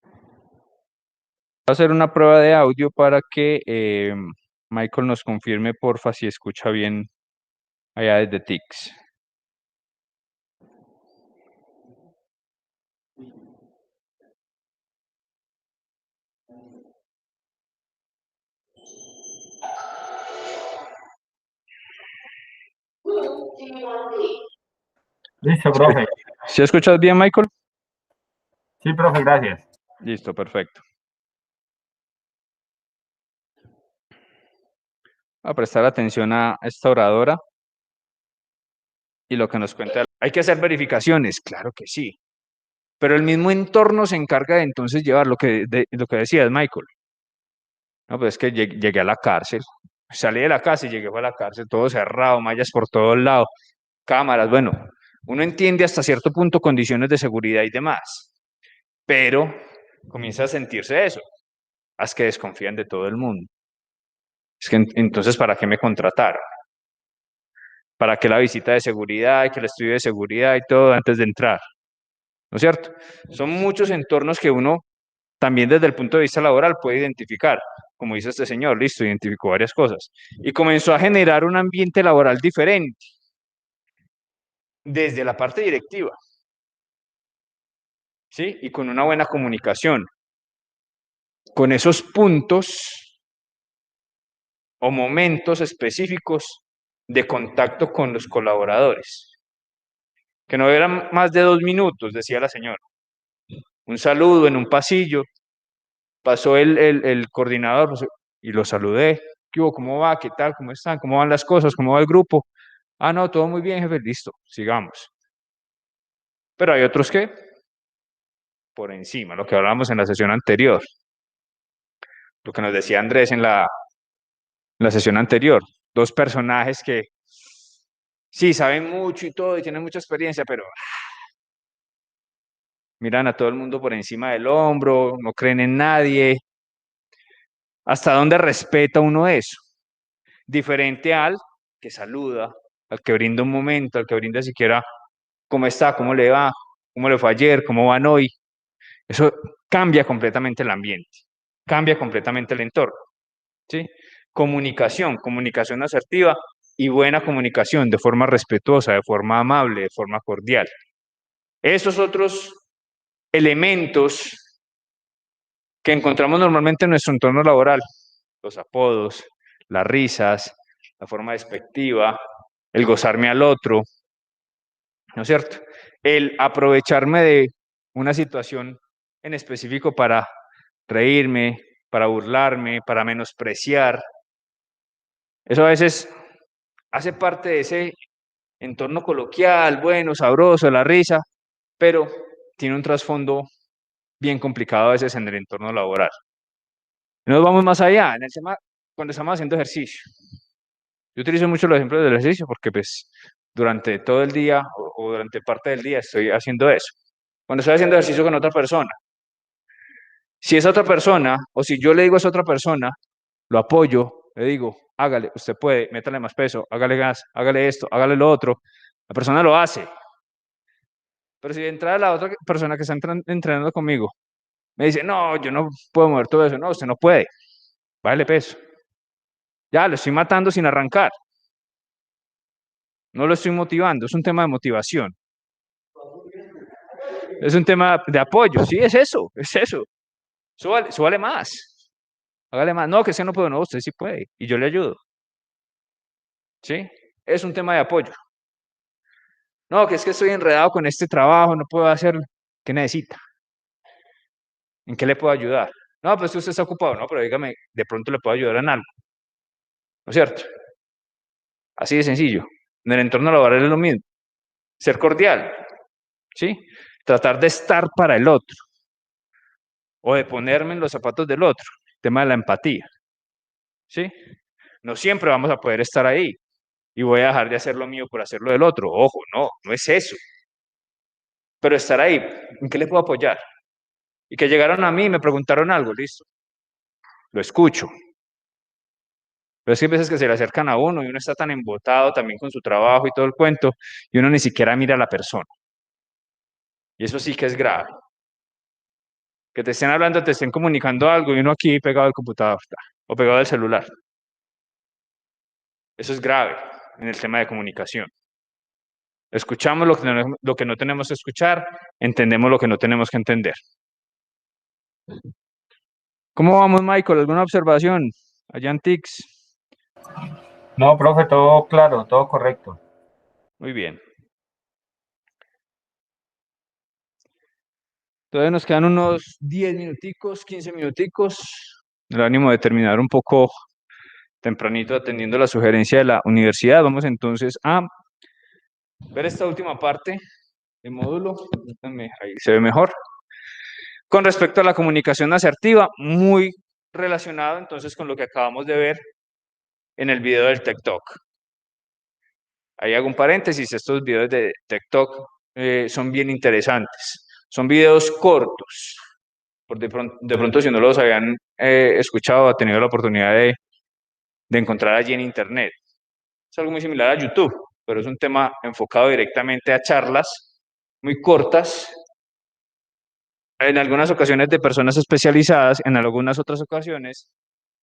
Voy a hacer una prueba de audio para que Michael nos confirme, porfa, si escucha bien allá desde TICS. Listo, profe. ¿Sí escuchas bien, Michael? Sí, profe, gracias. Listo, perfecto. A prestar atención a esta oradora y lo que nos cuenta. ¿Hay que hacer verificaciones? Claro que sí. Pero el mismo entorno se encarga de entonces llevar lo que decías, Michael. No, pues es que llegué a la cárcel. Salí de la casa y llegué a la cárcel, todo cerrado, mallas por todos lados, cámaras. Bueno, uno entiende hasta cierto punto condiciones de seguridad y demás, pero comienza a sentirse eso. Haz que desconfían de todo el mundo. Es que entonces, ¿para qué me contrataron? ¿Para qué la visita de seguridad y que el estudio de seguridad y todo antes de entrar? ¿No es cierto? Son muchos entornos que uno también desde el punto de vista laboral puede identificar. Como dice este señor, listo, identificó varias cosas. Y comenzó a generar un ambiente laboral diferente desde la parte directiva, ¿sí? Y con una buena comunicación, con esos puntos o momentos específicos de contacto con los colaboradores. Que no eran más de 2 minutos, decía la señora. Un saludo en un pasillo, pasó el coordinador pues, y lo saludé. ¿Qué hubo? ¿Cómo va? ¿Qué tal? ¿Cómo están? ¿Cómo van las cosas? ¿Cómo va el grupo? Ah, no, todo muy bien, jefe, listo, sigamos. Pero hay otros que, por encima, lo que hablábamos en la sesión anterior, lo que nos decía Andrés en la sesión anterior, dos personajes que sí saben mucho y todo y tienen mucha experiencia, pero miran a todo el mundo por encima del hombro, no creen en nadie. ¿Hasta dónde respeta uno eso? Diferente al que saluda, al que brinda un momento, al que brinda siquiera cómo está, cómo le va, cómo le fue ayer, cómo van hoy. Eso cambia completamente el ambiente, cambia completamente el entorno, ¿sí? Comunicación asertiva y buena comunicación de forma respetuosa, de forma amable, de forma cordial. Esos otros elementos que encontramos normalmente en nuestro entorno laboral, los apodos, las risas, la forma despectiva, el gozarme al otro, ¿no es cierto? El aprovecharme de una situación en específico para reírme, para burlarme, para menospreciar. Eso a veces hace parte de ese entorno coloquial, bueno, sabroso, la risa, pero tiene un trasfondo bien complicado a veces en el entorno laboral. Nos vamos más allá, en el tema, cuando estamos haciendo ejercicio. Yo utilizo mucho los ejemplos del ejercicio porque pues durante todo el día o durante parte del día estoy haciendo eso. Cuando estoy haciendo ejercicio con otra persona, si esa otra persona o si yo le digo a esa otra persona, lo apoyo, le digo, hágale, usted puede, métale más peso, hágale gas, hágale esto, hágale lo otro, la persona lo hace. Pero si de entrada la otra persona que está entrenando conmigo me dice, no, yo no puedo mover todo eso, no, usted no puede, bájale peso. Ya, lo estoy matando sin arrancar. No lo estoy motivando, es un tema de motivación. Es un tema de apoyo, sí, es eso, es eso. Súbale más, hágale más. No, que si no puedo, no, usted sí puede y yo le ayudo, ¿sí? Es un tema de apoyo. No, que es que estoy enredado con este trabajo, no puedo hacer, ¿qué necesita? ¿En qué le puedo ayudar? No, pues usted está ocupado, no, pero dígame, de pronto le puedo ayudar en algo, ¿no es cierto? Así de sencillo. En el entorno laboral es lo mismo. Ser cordial, ¿sí? Tratar de estar para el otro o de ponerme en los zapatos del otro. Tema de la empatía, ¿sí? No siempre vamos a poder estar ahí y voy a dejar de hacer lo mío por hacer lo del otro. Ojo, no, no es eso. Pero estar ahí, ¿en qué le puedo apoyar? Y que llegaron a mí y me preguntaron algo, listo. Lo escucho. Pero es que hay veces que se le acercan a uno y uno está tan embotado también con su trabajo y todo el cuento, y uno ni siquiera mira a la persona. Y eso sí que es grave. Que te estén hablando, te estén comunicando algo y uno aquí pegado al computador o pegado al celular. Eso es grave en el tema de comunicación. Escuchamos lo que no tenemos que escuchar, entendemos lo que no tenemos que entender. ¿Cómo vamos, Michael? ¿Alguna observación? Allá en TICS. No, profe, todo claro, todo correcto. Muy bien. Todavía nos quedan unos 10 minuticos, 15 minuticos. El ánimo de terminar un poco tempranito atendiendo la sugerencia de la universidad. Vamos entonces a ver esta última parte del módulo. Ahí se ve mejor. Con respecto a la comunicación asertiva, muy relacionado entonces con lo que acabamos de ver en el video del TikTok. Ahí hago un paréntesis, estos videos de TikTok son bien interesantes. Son videos cortos. De pronto, si no los habían escuchado o tenido la oportunidad de encontrar allí en Internet. Es algo muy similar a YouTube, pero es un tema enfocado directamente a charlas muy cortas, en algunas ocasiones de personas especializadas, en algunas otras ocasiones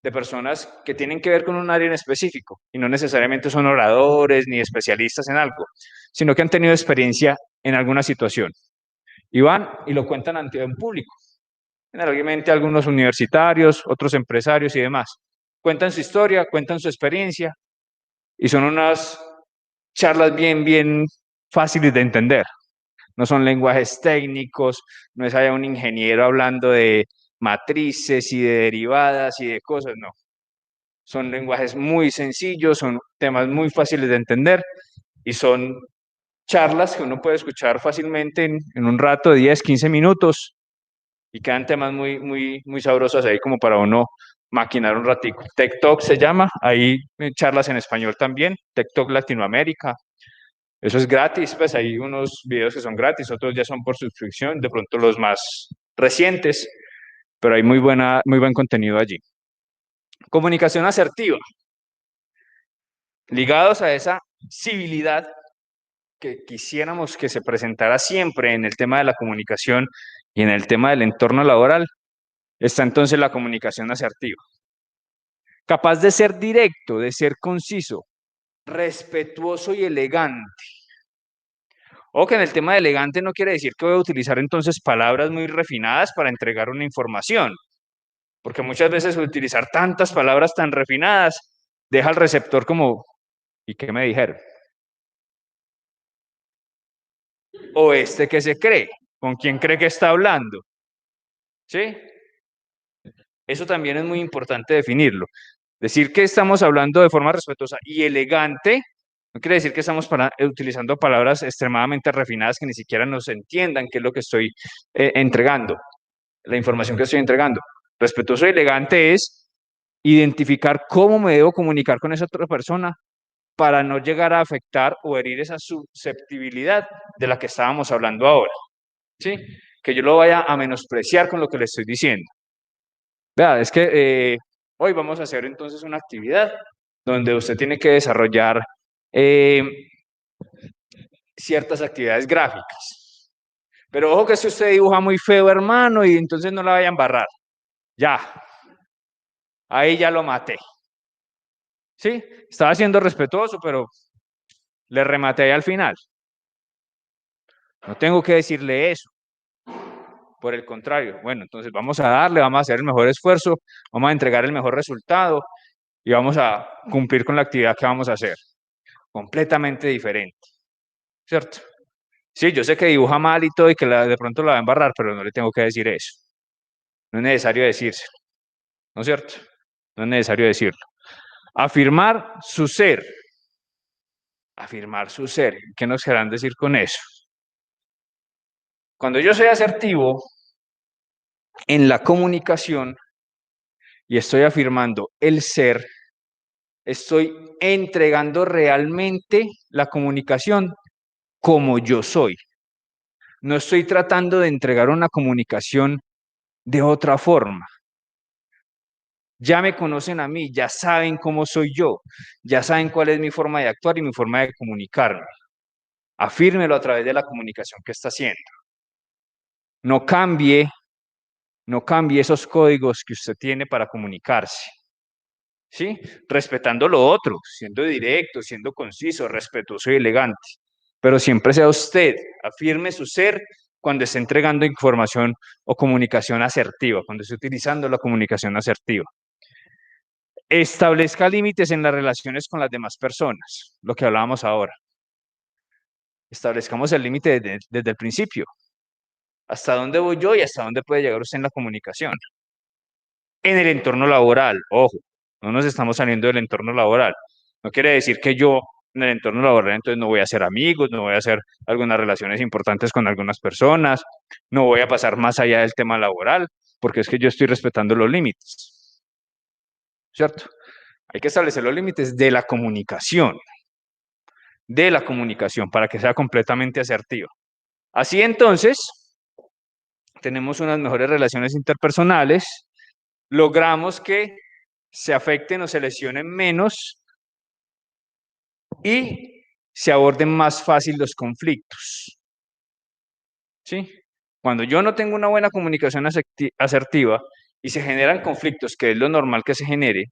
de personas que tienen que ver con un área en específico y no necesariamente son oradores ni especialistas en algo, sino que han tenido experiencia en alguna situación y van y lo cuentan ante un público, generalmente algunos universitarios, otros empresarios y demás. Cuentan su historia, cuentan su experiencia y son unas charlas bien fáciles de entender. No son lenguajes técnicos, no es allá un ingeniero hablando de matrices y de derivadas y de cosas, no. Son lenguajes muy sencillos, son temas muy fáciles de entender y son charlas que uno puede escuchar fácilmente en un rato de 10, 15 minutos y quedan temas muy sabrosos ahí como para uno maquinar un ratico. TikTok se llama, hay charlas en español también, TikTok Latinoamérica. Eso es gratis, pues hay unos videos que son gratis, otros ya son por suscripción, de pronto los más recientes, pero hay muy buen contenido allí. Comunicación asertiva, ligados a esa civilidad que quisiéramos que se presentara siempre en el tema de la comunicación y en el tema del entorno laboral, está entonces la comunicación asertiva. Capaz de ser directo, de ser conciso, respetuoso y elegante. O que en el tema de elegante no quiere decir que voy a utilizar entonces palabras muy refinadas para entregar una información, porque muchas veces utilizar tantas palabras tan refinadas deja al receptor como, ¿y qué me dijeron? O este que se cree, ¿con quién cree que está hablando? ¿Sí? Eso también es muy importante definirlo. Decir que estamos hablando de forma respetuosa y elegante no quiere decir que estamos utilizando palabras extremadamente refinadas que ni siquiera nos entiendan qué es lo que estoy entregando, la información que estoy entregando. Respetuoso y elegante es identificar cómo me debo comunicar con esa otra persona para no llegar a afectar o herir esa susceptibilidad de la que estábamos hablando ahora. ¿Sí? Que yo lo vaya a menospreciar con lo que le estoy diciendo. Vea, es que hoy vamos a hacer entonces una actividad donde usted tiene que desarrollar eh, ciertas actividades gráficas. Pero ojo que si usted dibuja muy feo, hermano, y entonces no la vaya a embarrar. Ya, ahí ya lo maté. ¿Sí? Estaba siendo respetuoso, pero le rematé ahí al final. No tengo que decirle eso. Por el contrario, bueno, entonces vamos a darle, vamos a hacer el mejor esfuerzo, vamos a entregar el mejor resultado y vamos a cumplir con la actividad que vamos a hacer. Completamente diferente, ¿cierto? Sí, yo sé que dibuja mal y todo y que de pronto la va a embarrar, pero no le tengo que decir eso. No es necesario decírselo, ¿no es cierto? No es necesario decirlo. Afirmar su ser. Afirmar su ser. ¿Qué nos querrán decir con eso? Cuando yo soy asertivo en la comunicación y estoy afirmando el ser, estoy entregando realmente la comunicación como yo soy. No estoy tratando de entregar una comunicación de otra forma. Ya me conocen a mí, ya saben cómo soy yo, ya saben cuál es mi forma de actuar y mi forma de comunicarme. Afírmelo a través de la comunicación que está haciendo. No cambie, no cambie esos códigos que usted tiene para comunicarse. ¿Sí? Respetando lo otro, siendo directo, siendo conciso, respetuoso y elegante. Pero siempre sea usted, afirme su ser cuando esté entregando información o comunicación asertiva, cuando esté utilizando la comunicación asertiva. Establezca límites en las relaciones con las demás personas, lo que hablábamos ahora. Establezcamos el límite desde el principio. ¿Hasta dónde voy yo y hasta dónde puede llegar usted en la comunicación? En el entorno laboral, ojo, no nos estamos saliendo del entorno laboral. No quiere decir que yo en el entorno laboral entonces no voy a hacer amigos, no voy a hacer algunas relaciones importantes con algunas personas, no voy a pasar más allá del tema laboral, porque es que yo estoy respetando los límites, ¿cierto? Hay que establecer los límites de la comunicación, para que sea completamente asertiva. Así entonces, tenemos unas mejores relaciones interpersonales, logramos que se afecten o se lesionen menos y se aborden más fácil los conflictos. ¿Sí? Cuando yo no tengo una buena comunicación asertiva y se generan conflictos, que es lo normal que se genere,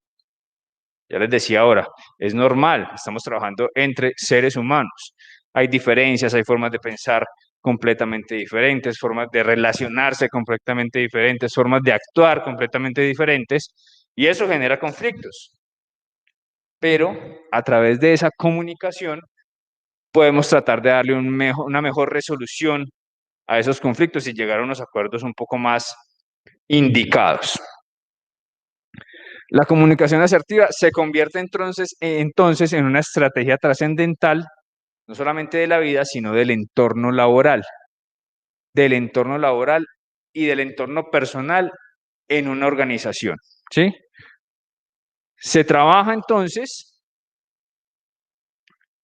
ya les decía ahora, es normal, estamos trabajando entre seres humanos. Hay diferencias, hay formas de pensar completamente diferentes, formas de relacionarse completamente diferentes, formas de actuar completamente diferentes, y eso genera conflictos. Pero a través de esa comunicación podemos tratar de darle una mejor resolución a esos conflictos y llegar a unos acuerdos un poco más indicados. La comunicación asertiva se convierte entonces en una estrategia trascendental, no solamente de la vida, sino del entorno laboral y del entorno personal en una organización. ¿Sí? Se trabaja entonces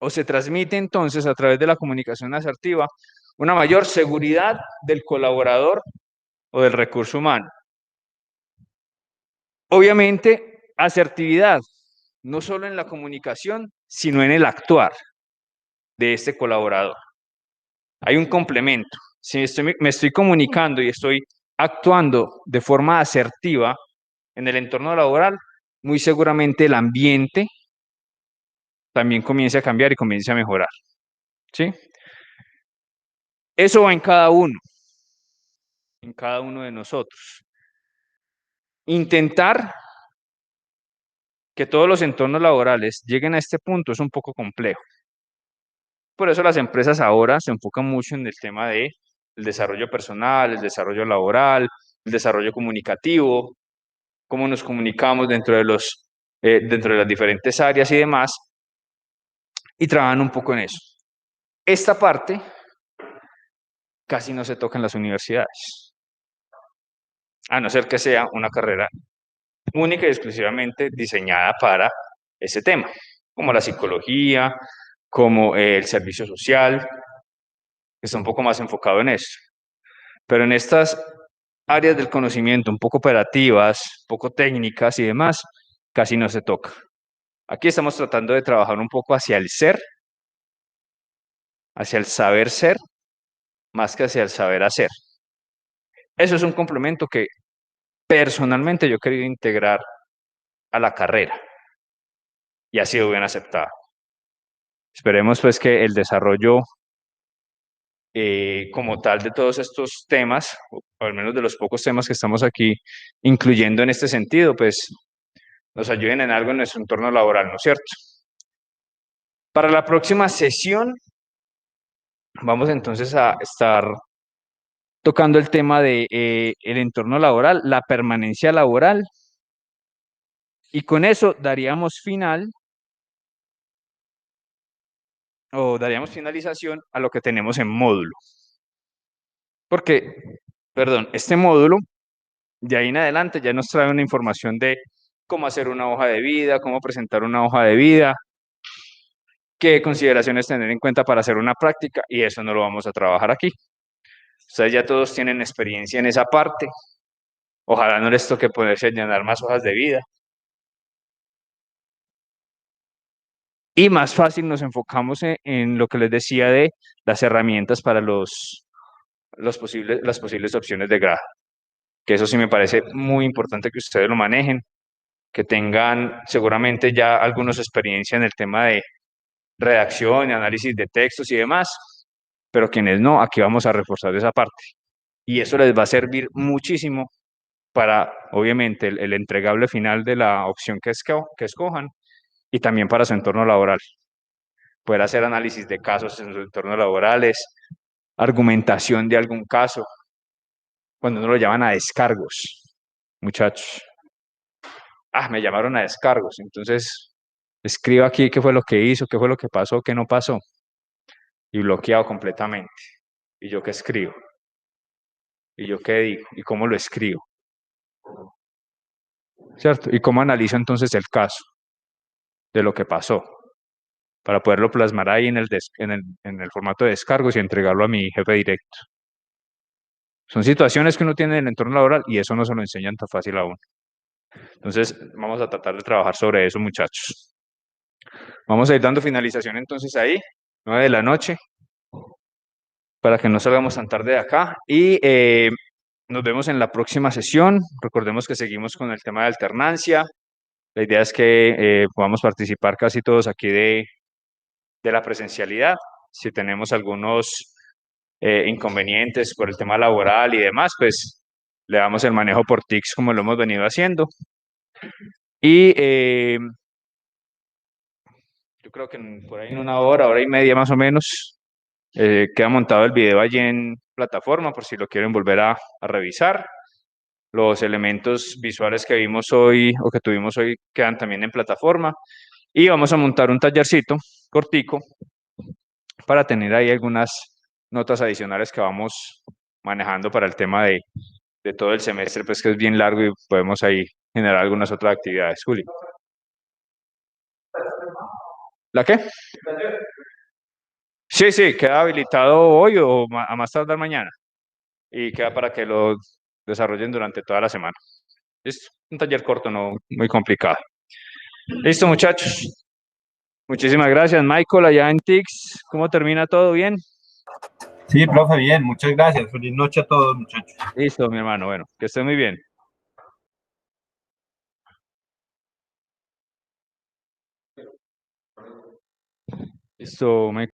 o se transmite entonces a través de la comunicación asertiva una mayor seguridad del colaborador o del recurso humano. Obviamente, asertividad, no solo en la comunicación, sino en el actuar de este colaborador. Hay un complemento. Si me estoy comunicando y estoy actuando de forma asertiva en el entorno laboral, muy seguramente el ambiente también comience a cambiar y comience a mejorar. ¿Sí? Eso va en cada uno de nosotros. Intentar que todos los entornos laborales lleguen a este punto es un poco complejo. Por eso las empresas ahora se enfocan mucho en el tema de el desarrollo personal, el desarrollo laboral, el desarrollo comunicativo, cómo nos comunicamos dentro de las diferentes áreas y demás, y trabajan un poco en eso. Esta parte casi no se toca en las universidades, a no ser que sea una carrera única y exclusivamente diseñada para ese tema, como la psicología, como el servicio social, que está un poco más enfocado en eso. Pero en estas áreas del conocimiento un poco operativas, poco técnicas y demás, casi no se toca. Aquí estamos tratando de trabajar un poco hacia el ser, hacia el saber ser, más que hacia el saber hacer. Eso es un complemento que personalmente yo he querido integrar a la carrera y ha sido bien aceptado. Esperemos pues que el desarrollo como tal de todos estos temas, o al menos de los pocos temas que estamos aquí incluyendo en este sentido, pues nos ayuden en algo en nuestro entorno laboral, ¿no es cierto? Para la próxima sesión vamos entonces a estar tocando el tema de el entorno laboral, la permanencia laboral, y con eso daríamos finalización a lo que tenemos en módulo. Porque, perdón, este módulo, de ahí en adelante, ya nos trae una información de cómo hacer una hoja de vida, cómo presentar una hoja de vida, qué consideraciones tener en cuenta para hacer una práctica, y eso no lo vamos a trabajar aquí. Ustedes ya todos tienen experiencia en esa parte. Ojalá no les toque ponerse a llenar más hojas de vida. Y más fácil nos enfocamos en lo que les decía de las herramientas para las posibles opciones de grado, que eso sí me parece muy importante que ustedes lo manejen, que tengan seguramente ya algunos experiencia en el tema de redacción y análisis de textos y demás, pero quienes no, aquí vamos a reforzar esa parte. Y eso les va a servir muchísimo para, obviamente, el entregable final de la opción que escojan y también para su entorno laboral. Poder hacer análisis de casos en sus entornos laborales, argumentación de algún caso, cuando uno lo llaman a descargos, muchachos. Ah, me llamaron a descargos, entonces escriba aquí qué fue lo que hizo, qué fue lo que pasó, qué no pasó, y bloqueado completamente. ¿Y yo qué escribo? ¿Y yo qué digo? ¿Y cómo lo escribo? ¿Cierto? ¿Y cómo analizo entonces el caso de lo que pasó? Para poderlo plasmar ahí en el formato de descargos y entregarlo a mi jefe directo. Son situaciones que uno tiene en el entorno laboral y eso no se lo enseñan tan fácil a uno. Entonces, vamos a tratar de trabajar sobre eso, muchachos. Vamos a ir dando finalización entonces ahí, 9 de la noche, para que no salgamos tan tarde de acá. Y nos vemos en la próxima sesión. Recordemos que seguimos con el tema de alternancia. La idea es que podamos participar casi todos aquí de la presencialidad. Si tenemos algunos inconvenientes por el tema laboral y demás, pues le damos el manejo por TICs como lo hemos venido haciendo. Y yo creo que por ahí en una hora y media más o menos, queda montado el video allí en plataforma por si lo quieren volver a revisar. Los elementos visuales que vimos hoy o que tuvimos hoy quedan también en plataforma. Y vamos a montar un tallercito cortico para tener ahí algunas notas adicionales que vamos manejando para el tema de todo el semestre, pues que es bien largo y podemos ahí generar algunas otras actividades. Juli. ¿La qué? Sí, sí, queda habilitado hoy o a más tardar mañana y queda para que lo desarrollen durante toda la semana. Es un taller corto, no muy complicado. Listo, muchachos. Muchísimas gracias, Michael, allá en TICS. ¿Cómo termina todo? ¿Bien? Sí, profe, bien, muchas gracias. Feliz noche a todos, muchachos. Listo, mi hermano. Bueno, que esté muy bien. Listo,